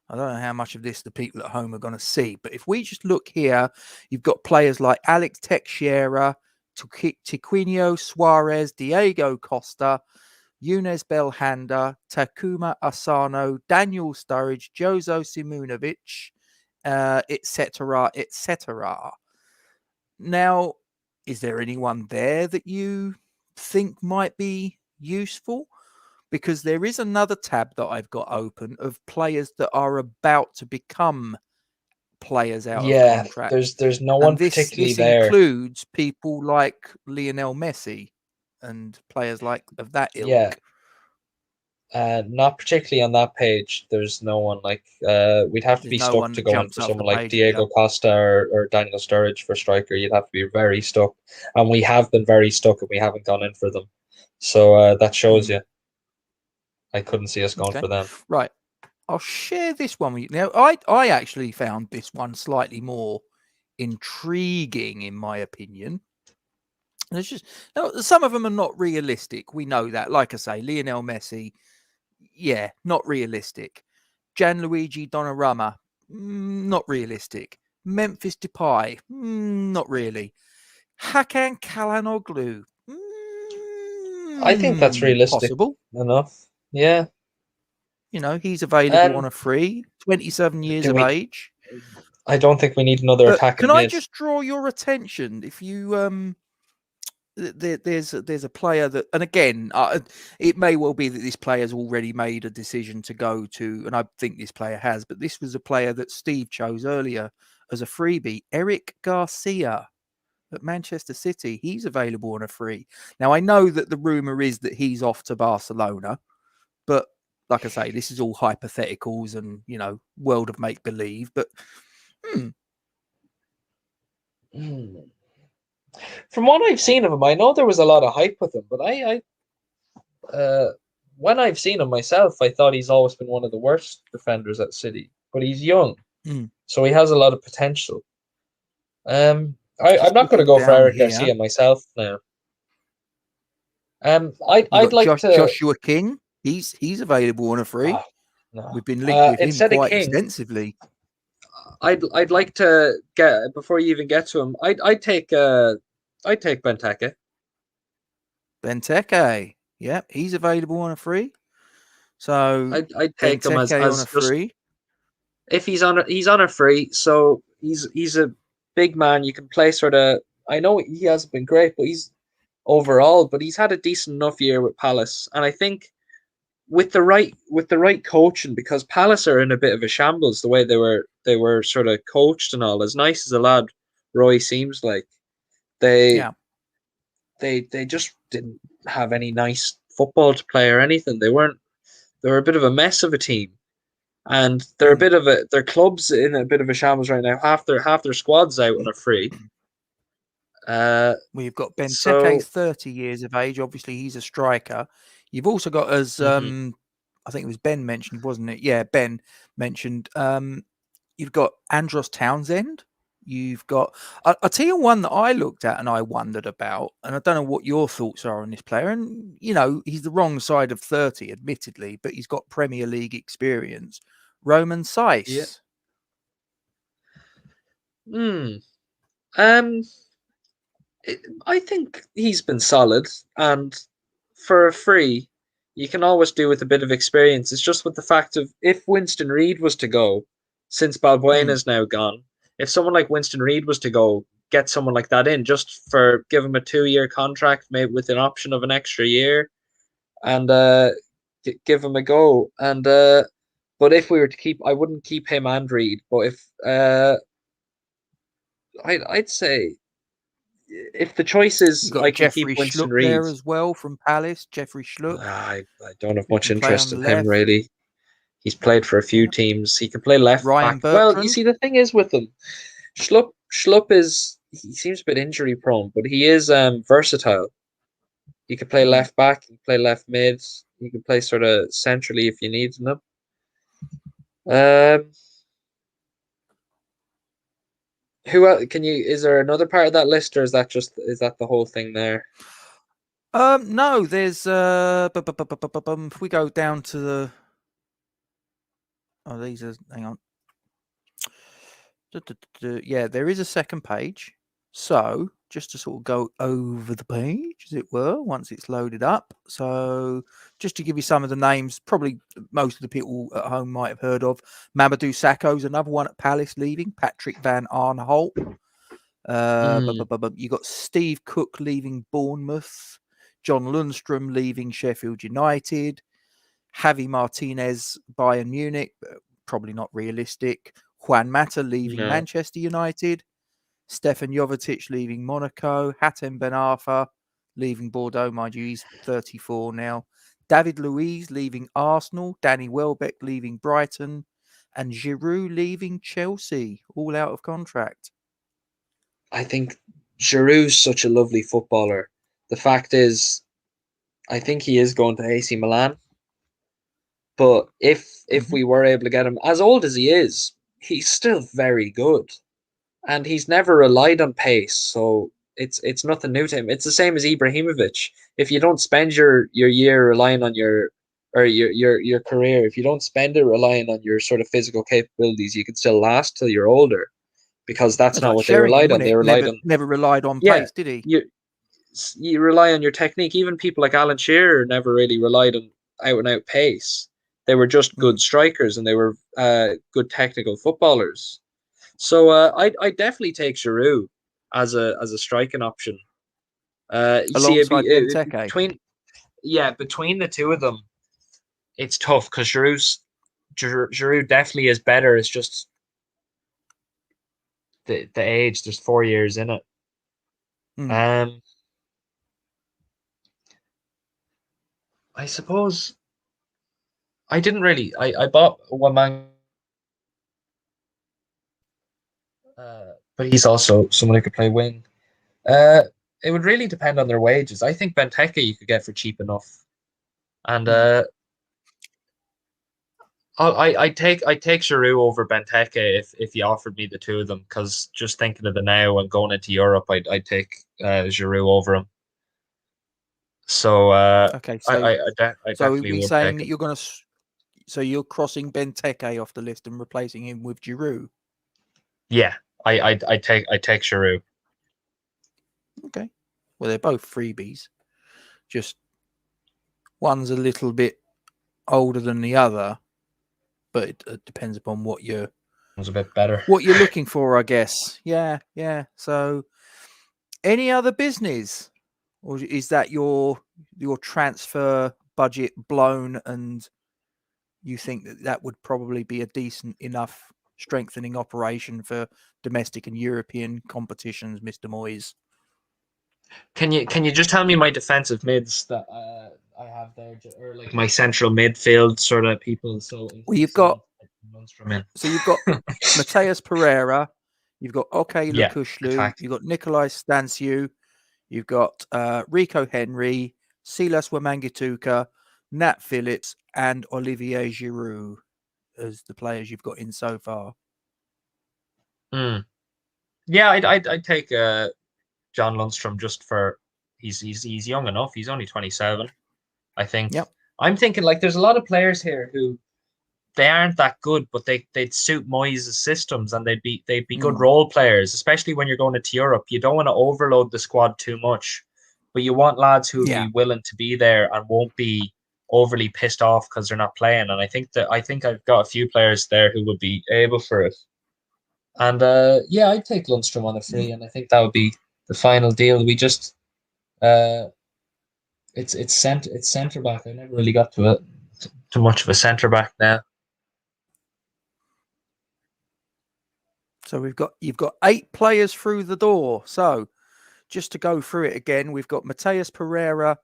I don't know how much of this the people at home are going to see, but if we just look here, you've got players like Alex Teixeira, Tiquinho Suarez, Diego Costa, Younes Belhanda, Takuma Asano, Daniel Sturridge, Jozo Simunovic, etc., etc. Now, is there anyone there that you think might be useful? Because there is another tab that I've got open of players that are about to become players out of Yeah, contract. there's no And one particularly this there. includes people like Lionel Messi and players like of that Yeah, ilk. not particularly on that page. There's no one like we'd have to There's be no stuck one to that go in jumps for off the someone like page at you. Diego Costa or Daniel Sturridge for striker. You'd have to be very stuck, and we have been very stuck, and we haven't gone in for them. So that shows Hmm. you. I couldn't see us going Okay. for them. Right. I'll share this one with you. Now, I actually found this one slightly more intriguing, in my opinion. There's just now, some of them are not realistic. We know that. Like I say, Lionel Messi, yeah, not realistic. Gianluigi Donnarumma, not realistic. Memphis Depay, not really. Hakan Calhanoglu, I think that's realistic possible. enough. Yeah. He's available on And a free, 27 years do of we? age. I don't think we need another But can attacking I mid. just draw your attention if you there's a player that, and again, it may well be that this player's already made a decision to go to, and I think this player has, but this was a player that Steve chose earlier as a freebie, Eric Garcia at Manchester City. He's available on a free. Now, I know that the rumor is that he's off to Barcelona, but like I say, this is all hypotheticals and, world of make believe, but Hmm. From what I've seen of him, I know there was a lot of hype with him, but when I've seen him myself, I thought he's always been one of the worst defenders at City. But he's young, mm, so he has a lot of potential. I'm just not going to looking go for down Eric here, Garcia myself now. you I'd got like to. Joshua King. He's available on a free. Oh, no. We've been linked with him Instead of quite King, extensively. I'd like to get before you even get to him. I'd take Benteke. Benteke. Yep, he's available on a free. So I'd take him Benteke on as a just free. if he's on a free, so he's a big man. You can play sort of. I know he hasn't been great, but overall, but he's had a decent enough year with Palace, and I think with the right coaching, because Palace are in a bit of a shambles the way they were sort of coached and all. As nice as a lad Roy seems like, they Yeah. they just didn't have any nice football to play or anything. They were a bit of a mess of a team, and they're a Mm. bit of a their club's in a bit of a shambles right now. Half their squad's out on a free. We've got Benteke, So 30 years of age. Obviously, he's a striker. You've also got, as mhm, I think it was Ben mentioned, wasn't it? Yeah, Ben mentioned. You've got Andros Townsend. You've got. I'll tell you one that I looked at and I wondered about, and I don't know what your thoughts are on this player. And he's the wrong side of 30, admittedly, but he's got Premier League experience. Roman yeah. Saiss. Hmm. Um. I think he's been solid, and for a free, you can always do with a bit of experience. It's just with the fact of if Winston Reid was to go, since Mm. Balbuena's now gone, if someone like Winston Reid was to go, get someone like that in just for give him a 2 year contract, maybe with an option of an extra year, and give him a go. And but if we were to keep, I wouldn't keep him and Reid. But if I'd say if the choice You've is I got can keep Jeffrey Winston Schlupp Reid, there as well from Palace. Jeffrey Schlupp, I don't have who much can play on interest the in him left. really. He's played for a few Yeah. teams. He can play left Ryan back. Well, you Bertrand. see, the thing is with him, Schlupp is he seems a bit injury prone, but he is versatile. He can play Mm. left back, he can play left mid, he can play sort of centrally if you need him. Um, who can you? Is there another part of that list, or is that the whole thing there? No, there's if we go down to the these are hang on. Yeah, there is a second page. So just to sort of go over the page, as it were, once it's loaded up. So just to give you some of the names, probably most of the people at home might have heard of. Mamadou Sakho's another one at Palace leaving. Patrick Van Arnholt. Mm, You got Steve Cook leaving Bournemouth. John Lundstrom leaving Sheffield United. Javi Martinez, Bayern Munich, probably not realistic. Juan Mata leaving no, Manchester United. Stefan Jovetic leaving Monaco. Hatem Ben Arfa leaving Bordeaux. Mind you, he's 34 now. David Luiz leaving Arsenal. Danny Welbeck leaving Brighton. And Giroud leaving Chelsea, all out of contract. I think Giroud's such a lovely footballer. The fact is, I think he is going to AC Milan. But if Mm-hmm. we were able to get him, as old as he is, he's still very good, and he's never relied on pace. So it's nothing new to him. It's the same as Ibrahimovic. If you don't spend your year relying on your career, if you don't spend it relying on your sort of physical capabilities, you can still last till you're older because that's It's not like what they Sheringham, relied on. wasn't They it? relied Never, on never relied on yeah, pace, did he? you you rely on your technique. Even people like Alan Shearer never really relied on out and out pace. They were just Mm. good strikers and they were good technical footballers. So I definitely take Giroud as a striking option. You see, Alongside Benteke. between the two of them, it's tough because Giroud definitely is better. It's just the age. There's 4 years in it. Mm. Um, I suppose I didn't really. I bought one man, but he's also someone who could play wing. Uh, it would really depend on their wages. I think Benteke you could get for cheap enough, and Mm. I take Giroud over Benteke if you offered me the two of them. Because just thinking of the now and going into Europe, I'd take Giroud over him. So Okay, so I so are definitely we would saying take that him. you're going to, so you're crossing Benteke off the list and replacing him with Giroud? Yeah, I take Giroud. Okay, well they're both freebies. Just one's a little bit older than the other, but it depends upon It was a bit better. what you're looking for, I guess. Yeah, yeah. So, any other business? or is that your transfer budget blown, and you think that would probably be a decent enough strengthening operation for domestic and European competitions, Mr. Moyes? Can you just tell me my defensive mids that I have there, or like my central midfield sort of people? So in Well, you've case got Lundstrom Mateus Pereira, you've got Oke yeah, Lukushlu, attack. you've got Nikolai Stanciu, you've got Rico Henry, Silas Wamangituka, Nat Phillips, and Olivier Giroud as the players you've got in so far. Mm. Yeah, I'd take John Lundstrom just for he's young enough. He's only 27. I think. Yep. I'm thinking like there's a lot of players here who they aren't that good, but they'd suit Moyes' systems and they'd be good role players, especially when you're going to Europe. You don't want to overload the squad too much, but you want lads who would be willing to be there and won't be overly pissed off because they're not playing. And I think I've got a few players there who would be able for it. And yeah, I'd take Lundstrom on a free, and I think that would be the final deal. We just it's centre back. I never really got to it too much of a centre back now. So you've got 8 players through the door. So just to go through it again, we've got Mateus Pereira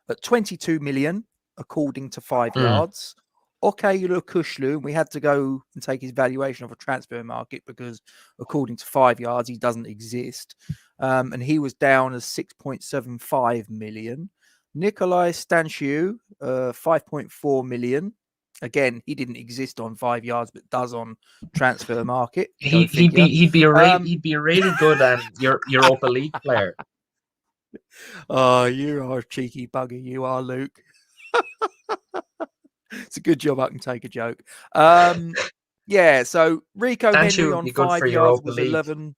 at 22 million, according to 5 yards. Oke Lukushlu, we had to go and take his valuation of a transfer market because according to 5 yards, he doesn't exist. And he was down as 6.75 million. Nikolai Stanciu, 5.4 million. Again, he didn't exist on 5 yards, but does on transfer market. He'd be a really good Europa League player. Oh, you are a cheeky bugger, you are, Luke. It's a good job I can take a joke. Yeah, so Rico Henry on 5 yards was 11.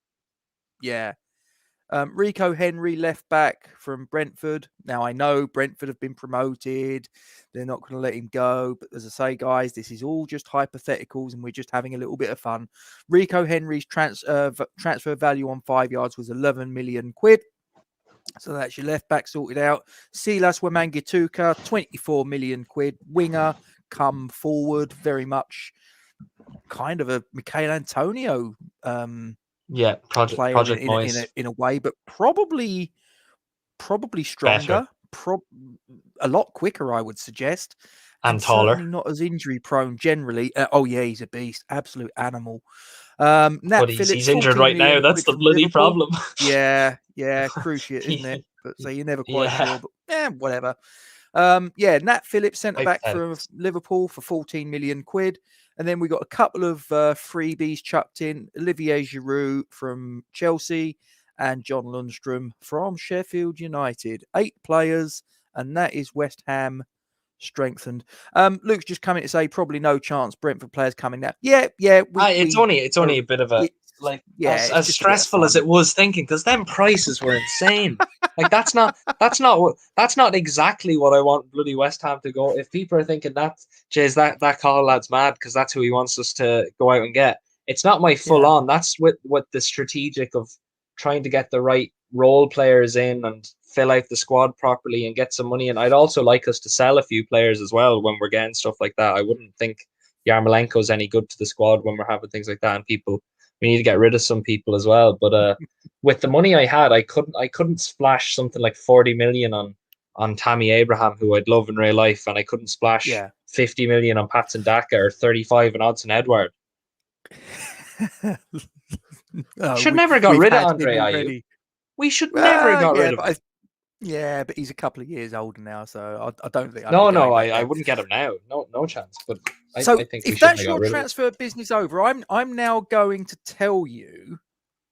Yeah. Rico Henry, left back from Brentford. Now, I know Brentford have been promoted. They're not going to let him go. But as I say, guys, this is all just hypotheticals and we're just having a little bit of fun. Rico Henry's transfer value on 5 yards was 11 million quid. So that's your left back sorted out. Silas Wamangituka, 24 million quid. Winger, come forward. Very much kind of a Michael Antonio project Moyes in a way, but probably stronger, a lot quicker, I would suggest, and taller. Certainly not as injury prone generally. Oh yeah, he's a beast, absolute animal. Nat Phillips, he's injured right now. That's the bloody problem. Yeah, cruciate, isn't it? But so you're never quite sure. But whatever. Nat Phillips, centre back from Liverpool for 14 million quid. And then we got a couple of freebies chucked in. Olivier Giroud from Chelsea and John Lundstrom from Sheffield United. 8 players, and that is West Ham strengthened. Luke's just coming to say probably no chance Brentford players coming now. It's only a bit of a as stressful as it was thinking, because them prices were insane. Like that's not exactly what I want bloody West Ham to go. If people are thinking that Cathal lad's mad because that's who he wants us to go out and get, it's not my full on. That's with the strategic of trying to get the right role players in and fill out the squad properly and get some money. And I'd also like us to sell a few players as well when we're getting stuff like that. I wouldn't think Yarmolenko's any good to the squad when we're having things like that, and we need to get rid of some people as well. But with the money I had, I couldn't splash something like 40 million on Tammy Abraham, who I'd love in real life, and I couldn't splash 50 million on Patson Daka or 35 on Odson Edward. Should never got rid of Andre Ayew. We should never got rid of him. But he's a couple of years older now, so I don't think. I wouldn't get him now. No chance. But I think if that's your transfer business over, I'm now going to tell you,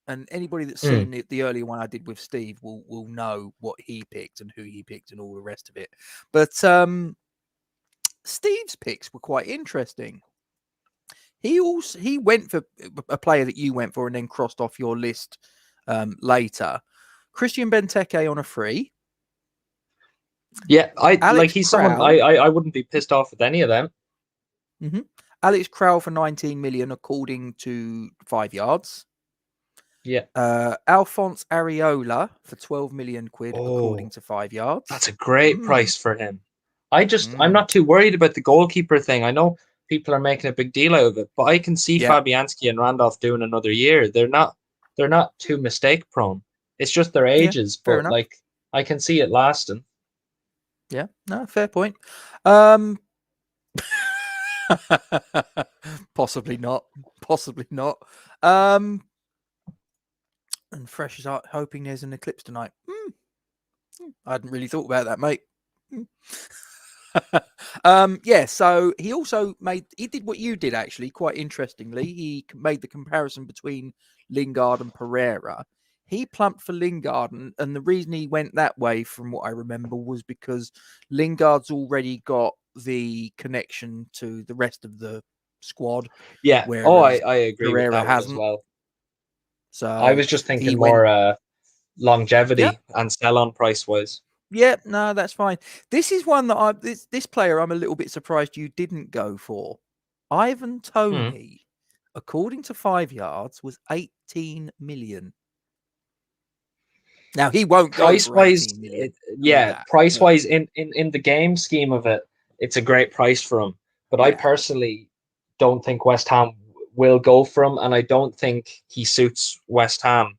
and anybody that's seen the earlier one I did with Steve will know what he picked and who he picked and all the rest of it. But Steve's picks were quite interesting. He went for a player that you went for and then crossed off your list later. Christian Benteke on a free. Yeah, he's someone I wouldn't be pissed off with any of them. Mm-hmm. Alex Crowell for 19 million, according to 5 yards. Yeah. Alphonse Areola for 12 million quid, according Oh, to 5 Yards. that's a great Mm, price for him. I'm mm. not too worried about the goalkeeper thing. I know people are making a big deal out of it, but I can see Yeah, Fabianski and Randolph doing another year. They're not too mistake prone. It's just their yeah, ages, fair but enough. like I can see it lasting. Yeah, no, fair point. Um, possibly not. Possibly not. Um, and Fresh is hoping there's an eclipse tonight. I hadn't really thought about that, mate. Yeah, so he did what you did actually, quite interestingly. He made the comparison between Lingard and Pereira. He plumped for Lingard, and the reason he went that way, from what I remember, was because Lingard's already got the connection to the rest of the squad, Yeah. Oh, whereas I agree with Pereira that one as hasn't. well. I So was just he thinking went, more yep. longevity and sell on price wise. Yeah, no, that's fine. This is one that this player I'm a little bit surprised you didn't go for. Ivan Hmm. Toney, according to 5 Yards, was 18 million. Now he won't go Price for wise, 18 million. Know yeah, that. price But wise in the game scheme of it, it's a great price for him. But I yeah, personally don't think West Ham will go for him, and I don't think he suits West Ham.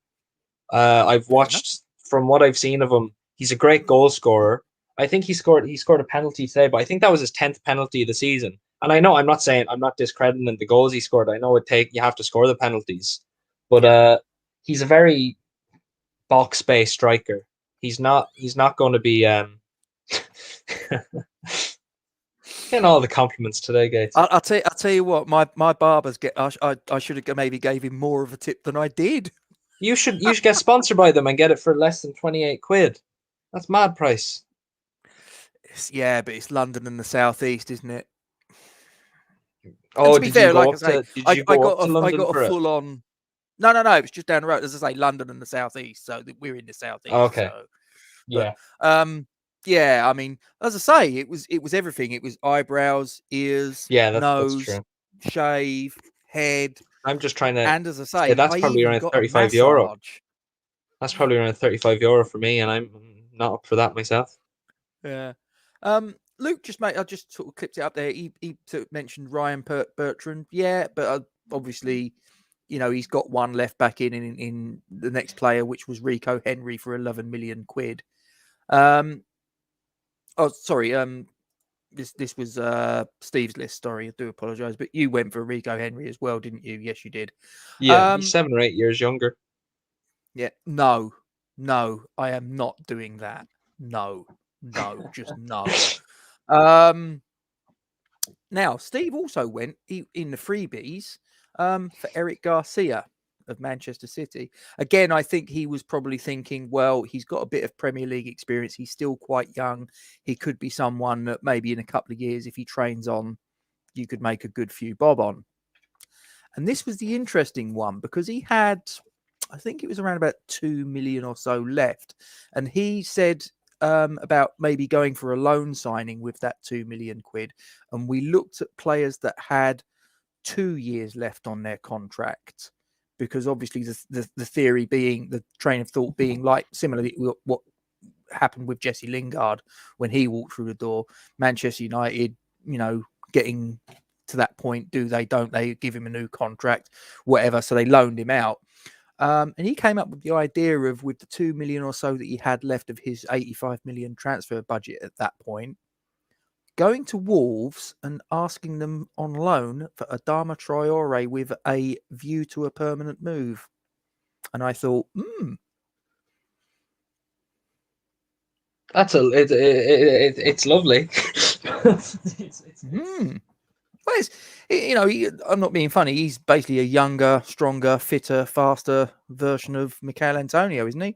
I've fair enough. watched from what I've seen of him. He's a great goal scorer. I think he scored a penalty today, but I think that was his 10th penalty of the season. And I know I'm not discrediting the goals he scored. I know you have to score the penalties, but Yeah. he's a very box based striker. He's not going to be getting all the compliments today, Gatesy. I'll tell you what, my barbers get. I should have maybe gave him more of a tip than I did. You should get sponsored by them and get it for less than 28 quid. That's mad price. Yeah, but it's London and the southeast, isn't it? And Oh, to be fair, like I say, did you I go up to I London got a for it? full on. No, no, no. It was just down the road. As I say, London and the southeast. So we're in the southeast. Okay. So, but Yeah. yeah. I mean, as I say, it was everything. It was eyebrows, ears, Yeah, that's nose, true. shave, head, I'm just trying to and as I say say, that's I probably even around got a 35 euro. massage. That's probably around 35 euro for me, and I'm not up for that myself. Yeah. Luke just made. I just sort of clipped it up there. He sort of mentioned Ryan Bertrand. Yeah, but obviously, he's got one left back in the next player, which was Rico Henry for 11 million quid. Um. Oh, sorry. This was Steve's list. Sorry, I do apologise, but you went for Rico Henry as well, didn't you? Yes, you did. Yeah, he's Um. 7 or 8 years younger. Yeah. No. No, I am not doing that. No. No. Just no. Um. Now, Steve also went in the freebies for Eric Garcia of Manchester City. Again, I think he was probably thinking, well, he's got a bit of Premier League experience. He's still quite young. He could be someone that maybe in a couple of years, if he trains on, you could make a good few bob on. And this was the interesting one because he had, I think it was around about 2 million or so left. And he said about maybe going for a loan signing with that 2 million quid. And we looked at players that had 2 years left on their contract. Because obviously the theory being, the train of thought being like similarly what happened with Jesse Lingard when he walked through the door. Manchester United, getting to that point, don't they give him a new contract, whatever. So they loaned him out. And he came up with the idea of, with the 2 million or so that he had left of his 85 million transfer budget at that point, going to Wolves and asking them on loan for Adama Traore with a view to a permanent move. And I thought, It's lovely. Well, I'm not being funny. He's basically a younger, stronger, fitter, faster version of Michail Antonio, isn't he?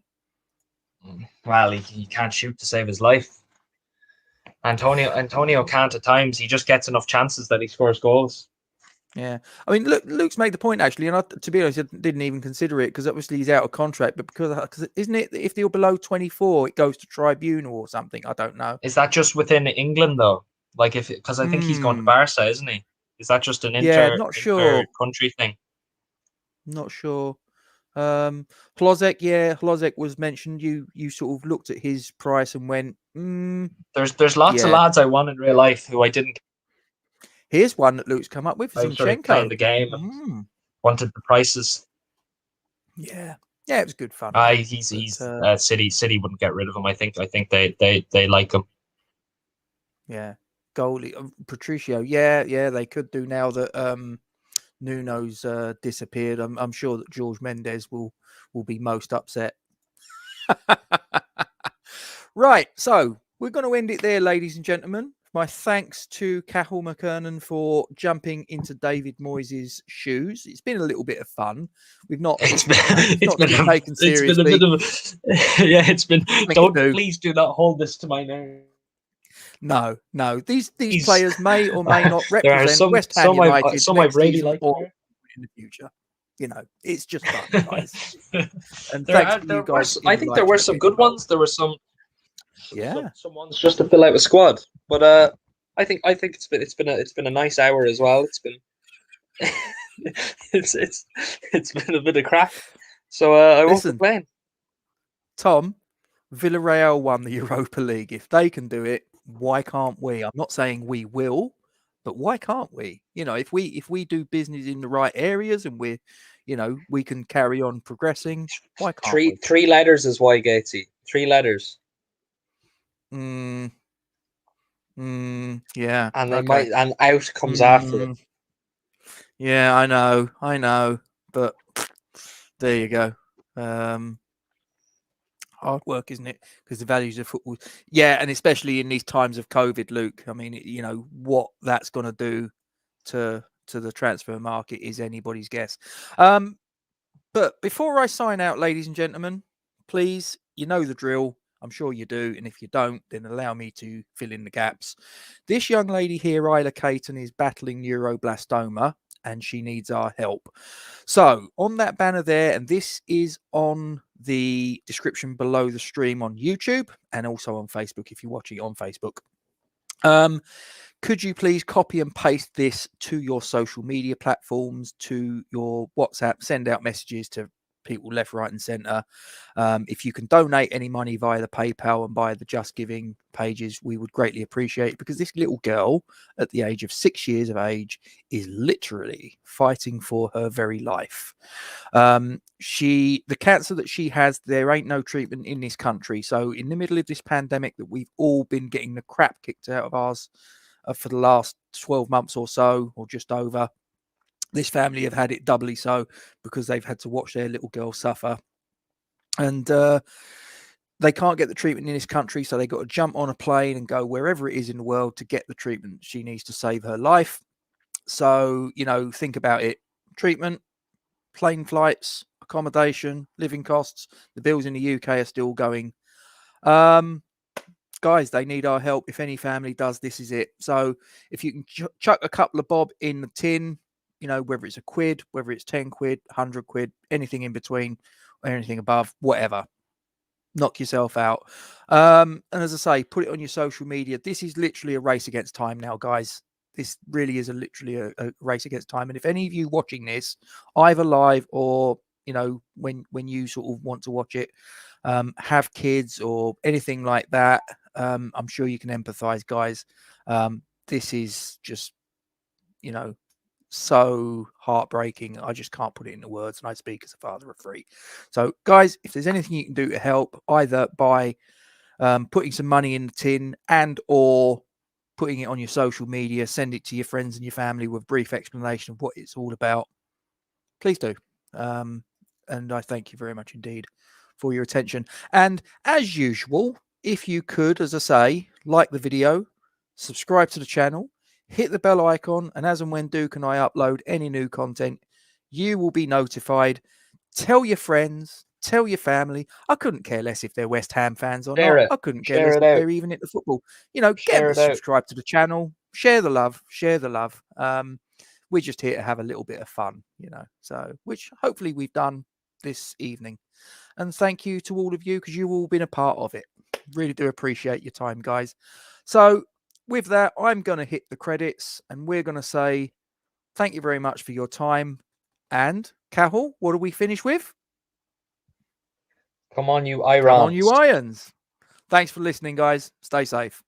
Well, he can't shoot to save his life. Antonio can't at times. He just gets enough chances that he scores goals. Yeah. I mean, Luke's made the point, actually, and to be honest, I didn't even consider it because obviously he's out of contract, but because isn't it, if you're below 24, it goes to tribunal or something? I don't know. Is that just within England though? Like because I think he's going to Hmm. Barca, isn't he? Is that just an Yeah, inter not inter sure. country thing? Not sure. Hlozek was mentioned. You sort of looked at his price and went, There's lots of yeah. lads I want in real life who I didn't. Here's one that Luke's come up with, I started playing Zinchenko. the game and wanted the prices. Yeah, it was good fun. He's City wouldn't get rid of him. I think they like him. Yeah, goalie Patricio. Yeah, they could do now that Nuno's disappeared. I'm sure that George Mendes will be most upset. Right, so we're going to end it there, ladies and gentlemen. My thanks to Cathal McKernan for jumping into David Moyes' shoes. It's been a little bit of fun. We've not It's been taken seriously. It's been a bit of yeah. It's been. Please do not hold this to my name. No. These players may or may not represent West Ham some United I've really liked or in the future. It's just fun, guys. And thanks to you guys. I think there were some good ones. There were some. Yeah. Some ones just to fill out a squad, but I think it's been a nice hour as well. It's been it's been a bit of crack. So I won't complain. Tom, Villarreal won the Europa League. If they can do it, why can't we? I'm not saying we will, but why can't we? If we do business in the right areas and we can carry on progressing, why can't we? Three letters is why, Gatesy. 3 letters. Yeah. And they might, and out comes after it. Yeah, I know, but there you go. Hard work, isn't it? Because the values of football, and especially in these times of COVID, Luke. I mean, what that's going to do to the transfer market is anybody's guess. But before I sign out, ladies and gentlemen, please, you know the drill. I'm sure you do. And if you don't, then allow me to fill in the gaps. This young lady here, Isla Caton, is battling neuroblastoma and she needs our help. So on that banner there, and this is on the description below the stream on YouTube and also on Facebook if you're watching it on Facebook. Could you please copy and paste this to your social media platforms, to your WhatsApp, send out messages to people left, right and centre. If you can donate any money via the PayPal and via the Just Giving pages, we would greatly appreciate it, because this little girl at the age of 6 years of age is literally fighting for her very life. The cancer that she has, there ain't no treatment in this country. So in the middle of this pandemic that we've all been getting the crap kicked out of ours for the last 12 months or so, or just over, this family have had it doubly so, because they've had to watch their little girl suffer. And they can't get the treatment in this country, so they got to jump on a plane and go wherever it is in the world to get the treatment she needs to save her life. So, think about it. Treatment, plane flights, accommodation, living costs. The bills in the UK are still going. Guys, they need our help. If any family does, this is it. So if you can chuck a couple of bob in the tin, whether it's a quid, whether it's 10 quid, 100 quid, anything in between, or anything above, whatever, knock yourself out. And as I say, put it on your social media. This is literally a race against time now, guys. This really is literally a race against time. And if any of you watching this, either live or, when you sort of want to watch it, have kids or anything like that, I'm sure you can empathize, guys. This is just, so heartbreaking. I just can't put it into words, and I speak as a father of 3. So guys, if there's anything you can do to help, either by putting some money in the tin and or putting it on your social media, send it to your friends and your family with a brief explanation of what it's all about, please do. And I thank you very much indeed for your attention. And as usual, if you could, as I say, like the video, subscribe to the channel, hit the bell icon, and as and when Duke and I upload any new content, you will be notified. Tell your friends, tell your family. I couldn't care less if they're West Ham fans or not. I couldn't care less if they're even into football. Get them to subscribe to the channel, share the love. We're just here to have a little bit of fun, so which hopefully we've done this evening. And thank you to all of you, because you've all been a part of it. Really do appreciate your time, guys. So with that, I'm going to hit the credits and we're going to say thank you very much for your time. And Cathal, what do we finish with? Come on, you Irons. Come on, you Irons. Thanks for listening, guys. Stay safe.